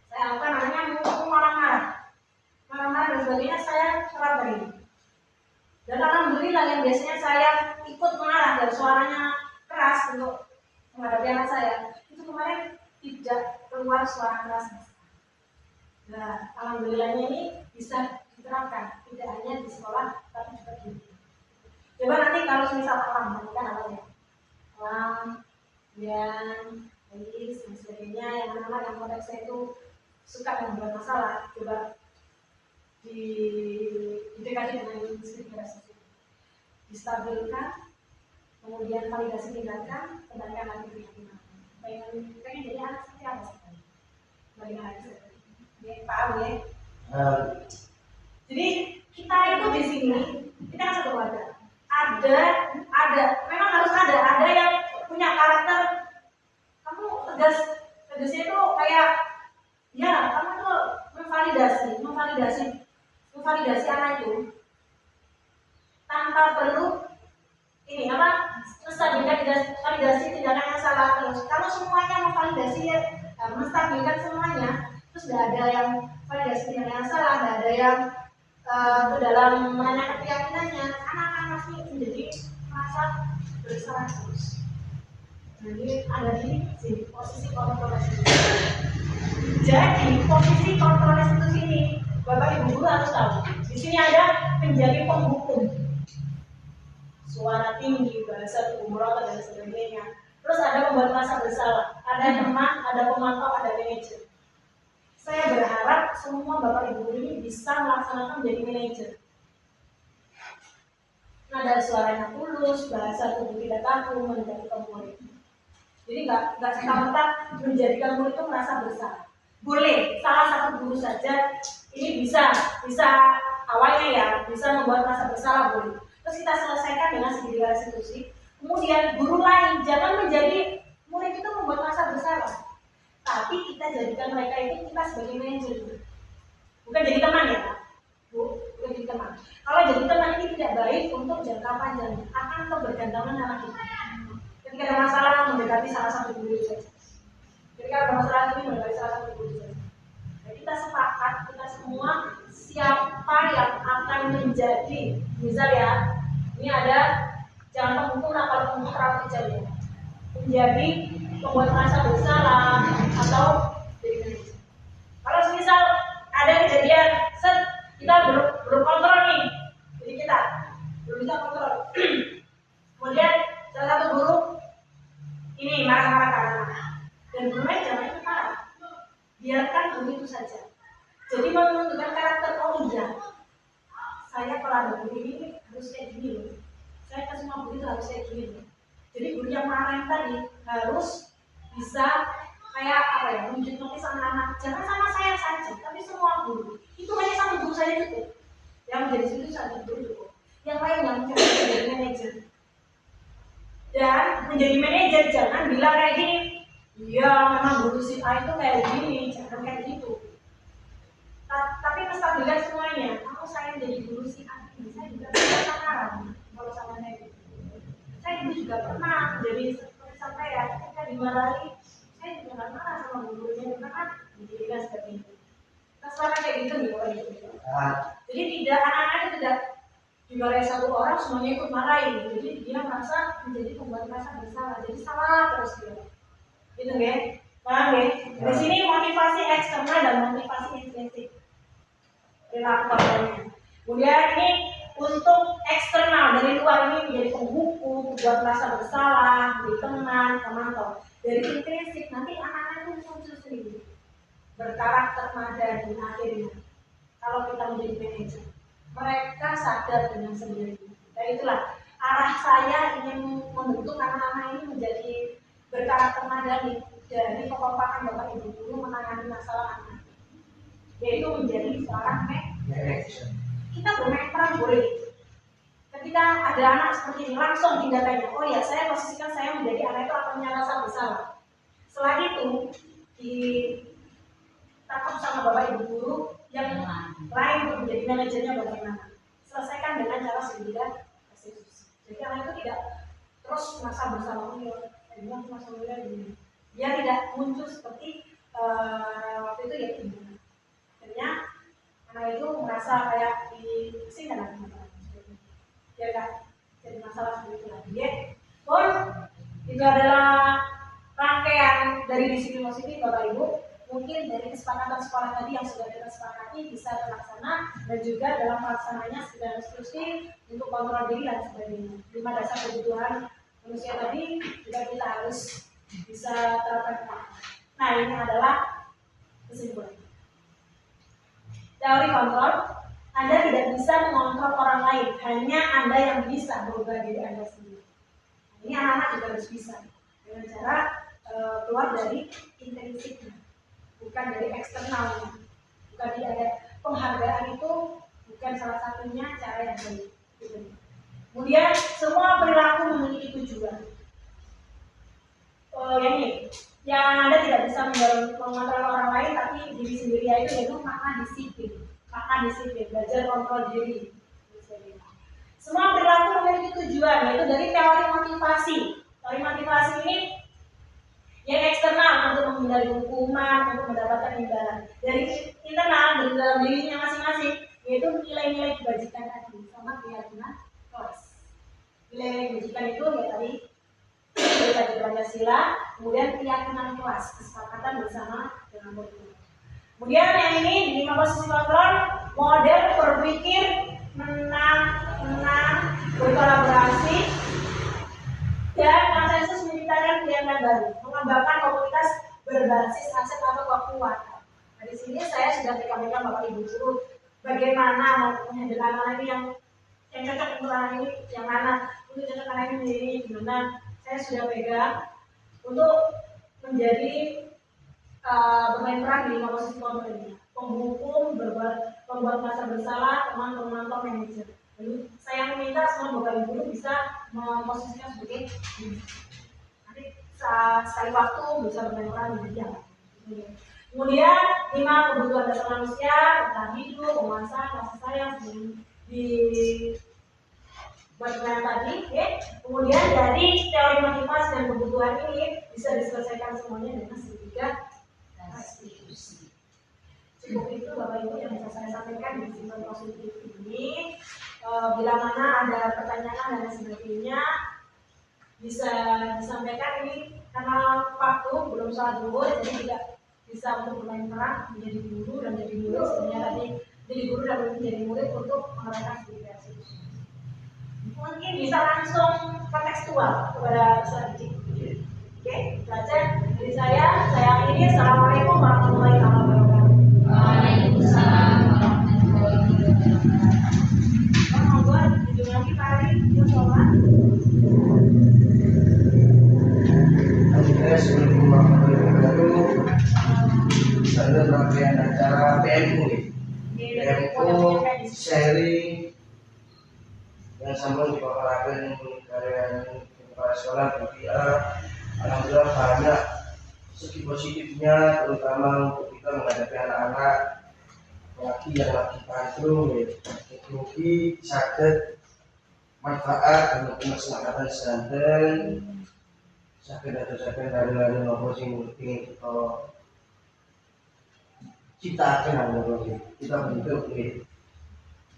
Saya off-kan anaknya mau marah-marah dan sebagainya, saya terapkan ini. Dan alhamdulillah yang biasanya saya ikut mengarah dan suaranya keras untuk menghadapi anak saya, itu kemarin tidak keluar suara keras. Nah, alhamdulillahnya ini bisa diterapkan, tidak hanya di sekolah, tapi juga di rumah. Coba nanti kalau misal alam, kan awalnya alam, dan medis dan sebagainya, yang anak-anak yang konteksnya itu suka membuat masalah, coba didekati dengan segitiga restitusi, distabilkan, kemudian validasi tindakan, kembalikan lagi keyakinan. Pengen jadi anak seperti apa sih? Kembalikan lagi seperti ini. Paham ya? Jadi kita itu di sini, kita kan satu keluarga. Ada, memang harus ada yang punya karakter. Kamu tegasnya itu kayak, ya kamu tuh memvalidasi anak itu tanpa perlu ini apa menstabilkan validasi tindakan yang salah terus. Kalau semuanya memvalidasi ya, menstabilkan semuanya, terus tidak ada yang validasi tindakan yang salah, tidak ada yang ke dalam menanyakan keyakinannya, anak-anak masih menjadi merasa bersalah terus. Jadi ada di sini posisi kontrol restitusi. Jadi posisi kontrol restitusi ini, Bapak Ibu guru harus tahu. Di sini ada menjadi penghukum, suara tinggi, bahasa tubuh merotot dan sebagainya. Terus ada membuat merasa bersalah, ada teman, ada pemantau, ada manajer. Saya berharap semua Bapak Ibu guru ini bisa melaksanakan menjadi manajer. Nada suaranya tulus, bahasa tubuh tidak kaku, menjadikan murid. Jadi nggak serta-merta menjadikan murid itu merasa bersalah. Boleh salah satu guru saja ini bisa awalnya ya bisa membuat merasa bersalah boleh. Terus kita selesaikan dengan segitiga restitusi. Kemudian guru lain jangan menjadi murid itu membuat merasa bersalah. Tapi kita jadikan mereka itu kita sebagai manajer. Bukan jadi teman ya, Bu. Bukan jadi teman. Kalau jadi teman ini tidak baik untuk jangka panjang, akan kebergantungan sama kita. Ketika ada masalah mendekati salah satu guru saja. Ketika ada masalah ini mendekati salah satu guru saja. Nah, kita sepakat kita semua siapa yang akan menjadi, misal ya, ini ada jangan penghukum lah kalau penghukum terlalu kecil ya. Menjadi membuat merasa bersalah atau jadi manajer. Kalau misal ada kejadian kita belum kontrol nih, jadi kita belum bisa kontrol. Kemudian salah satu guru ini marah-marah ke anak dan guru lain jangan ikut marah, biarkan guru itu saja. Jadi menunjukkan karakter, oh iya saya kalau guru ini harus kayak gini loh, saya ke semua guru itu harus kayak gini loh. Jadi guru yang marah tadi harus bisa kayak apa ya, menunjukkan sama anak, jangan sama saya saja, tapi semua guru. Itu hanya satu guru saja cukup. Yang menjadi situ satu guru cukup. Yang lain yang menjadi manajer. Dan menjadi manajer jangan bilang kayak gini, iya memang guru si A itu kayak gini, jangan kayak gitu. Tapi menstabilkan semuanya. Kalau saya menjadi guru si A ini, saya juga bisa marah kalau sama saya. Saya juga pernah menjadi seperti sampai ya, ketika dimarahi, saya juga nggak marah sama gurunya karena kan dijadikan seperti itu. Kita selalu kayak gitu nih orang itu. Jadi tidak anak-anak tidak dimarahi satu orang semuanya ikut marahin. Jadi dia merasa menjadi pembuat merasa bersalah. Jadi salah terus dia. Gitu ya, paham ya? Di sini motivasi eksternal dan motivasi intrinsik. Perilaku korbannya. Kemudian ini untuk eksternal dari luar ini menjadi penghukum, buat merasa bersalah, menjadi teman, pemantau. Dari intrinsik nanti anak-anak itu muncul sendiri, berkarakter madani akhirnya. Kalau kita menjadi manajer, mereka sadar dengan sendiri. Dan itulah arah saya ingin membentuk anak-anak ini menjadi berkarakter madani dari kekompakan Bapak Ibu guru menangani masalah anak, yaitu menjadi seorang manajer. Kita bermain peran boleh. Ketika ada anak seperti ini langsung tindakannya, oh ya saya posisikan saya menjadi anak itu akan merasa bersalah. Setelah itu ditangkap sama Bapak Ibu guru yang lain untuk menjadi manajernya bagaimana. Selesaikan dengan cara segitiga restitusi. Jadi anak itu tidak terus merasa bersalah ini. Dia tidak muncul seperti waktu itu ya ini. Akhirnya anak itu merasa kayak disiksa lagi ya kan, jadi masalah seperti itu lagi ya. Itu adalah rangkaian dari disiplin positif Bapak Ibu. Mungkin dari kesepakatan sekolah tadi yang sudah kita sepakati bisa terlaksana, dan juga dalam pelaksananya segala instruksi untuk kontrol diri dan sebagainya. 5 dasar kebutuhan manusia tadi juga kita harus bisa terapkan. Nah ini adalah kesimpulan. Teori kontrol, Anda tidak bisa mengontrol orang lain, hanya Anda yang bisa berubah diri Anda sendiri. Ini anak-anak juga harus bisa dengan cara keluar dari intrinsiknya, bukan dari eksternalnya. Bukan ada penghargaan itu bukan salah satunya cara yang baik. Kemudian semua perilaku memiliki tujuan. Yang Anda tidak bisa mengontrol orang lain, tapi diri sendiri yaitu makna disiplin. Belajar kontrol diri. Semua perilaku memiliki tujuan, yaitu dari teori motivasi. Teori motivasi ini yang eksternal untuk menghindari hukuman, untuk mendapatkan imbalan. Dari internal, dari dalam dirinya masing-masing, yaitu nilai-nilai kebajikan tadi sama keyakinan kelas. Nilai kebajikan itu ya tadi tadi Pancasila, kemudian keyakinan kelas, kesepakatan bersama dengan murid. Kemudian yang ini di 5 posisi kontrol, model berpikir menang, berkolaborasi, dan konsensus menciptakan kegiatan baru, mengembangkan komunitas berbasis aset atau kekuatan. Nah, di sini saya sudah pegang-pegang Bapak Ibu guru bagaimana menghandle anak ini yang cocok untuk anak ini yang mana, untuk cocok anak ini gimana. Saya sudah pegang untuk menjadi bermain peran di 5 posisi kontrol ini. Penghukum, pembuat merasa bersalah, teman pemantau, manajer. Lalu saya meminta semua Bapak Ibu guru bisa memposisikan sebagai ini. Nanti sekali waktu bisa bermain peran di bidang. Kemudian 5 kebutuhan dasar manusia, bertahan hidup, pemasaran, kasih sayang, di bagaimana tadi, okay? Kemudian dari teori motivasi dan kebutuhan ini bisa diselesaikan semuanya dengan segitiga restitusi. Cukup itu Bapak Ibu yang bisa saya sampaikan di sistem positif ini. Bila mana ada pertanyaan dan sebagainya bisa disampaikan ini karena waktu belum sholat zuhur jadi tidak bisa untuk bermain peran menjadi guru dan menjadi murid. Sebenarnya tadi jadi guru dan menjadi murid untuk mengerjakan segitiga restitusi. Mungkin bisa langsung kontekstual kepada peserta didik. Oke, belajar dari saya ini. Assalamualaikum warahmatullahi wabarakatuh. Waalaikumsalam warahmatullahi wabarakatuh. Mau buat video lagi Pak Ari, yuk sholat. Akhirnya sebelum warahmatullahi wabarakatuh, saya rangkaian acara PMU nih. PMU sharing yang sama dipaparakan kalian kepala sekolah BPA. Alhamdulillah banyak segi positifnya, terutama untuk kita menghadapi anak-anak lagi yang lagi tantrum ya. Teknologi sakit manfaat dan kemaslahatan sedanten sakit atau sakit dari nopo sing ingin kita ciptakan kita bentuk nih.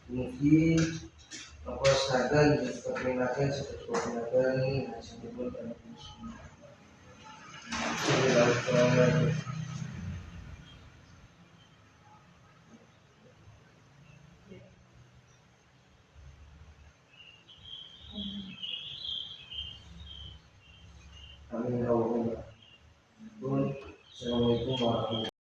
Mungkin nopo sedanten diperkenalkan seperti koordinator dan sebagainya dan Amin. Assalamualaikum warahmatullahi wabarakatuh.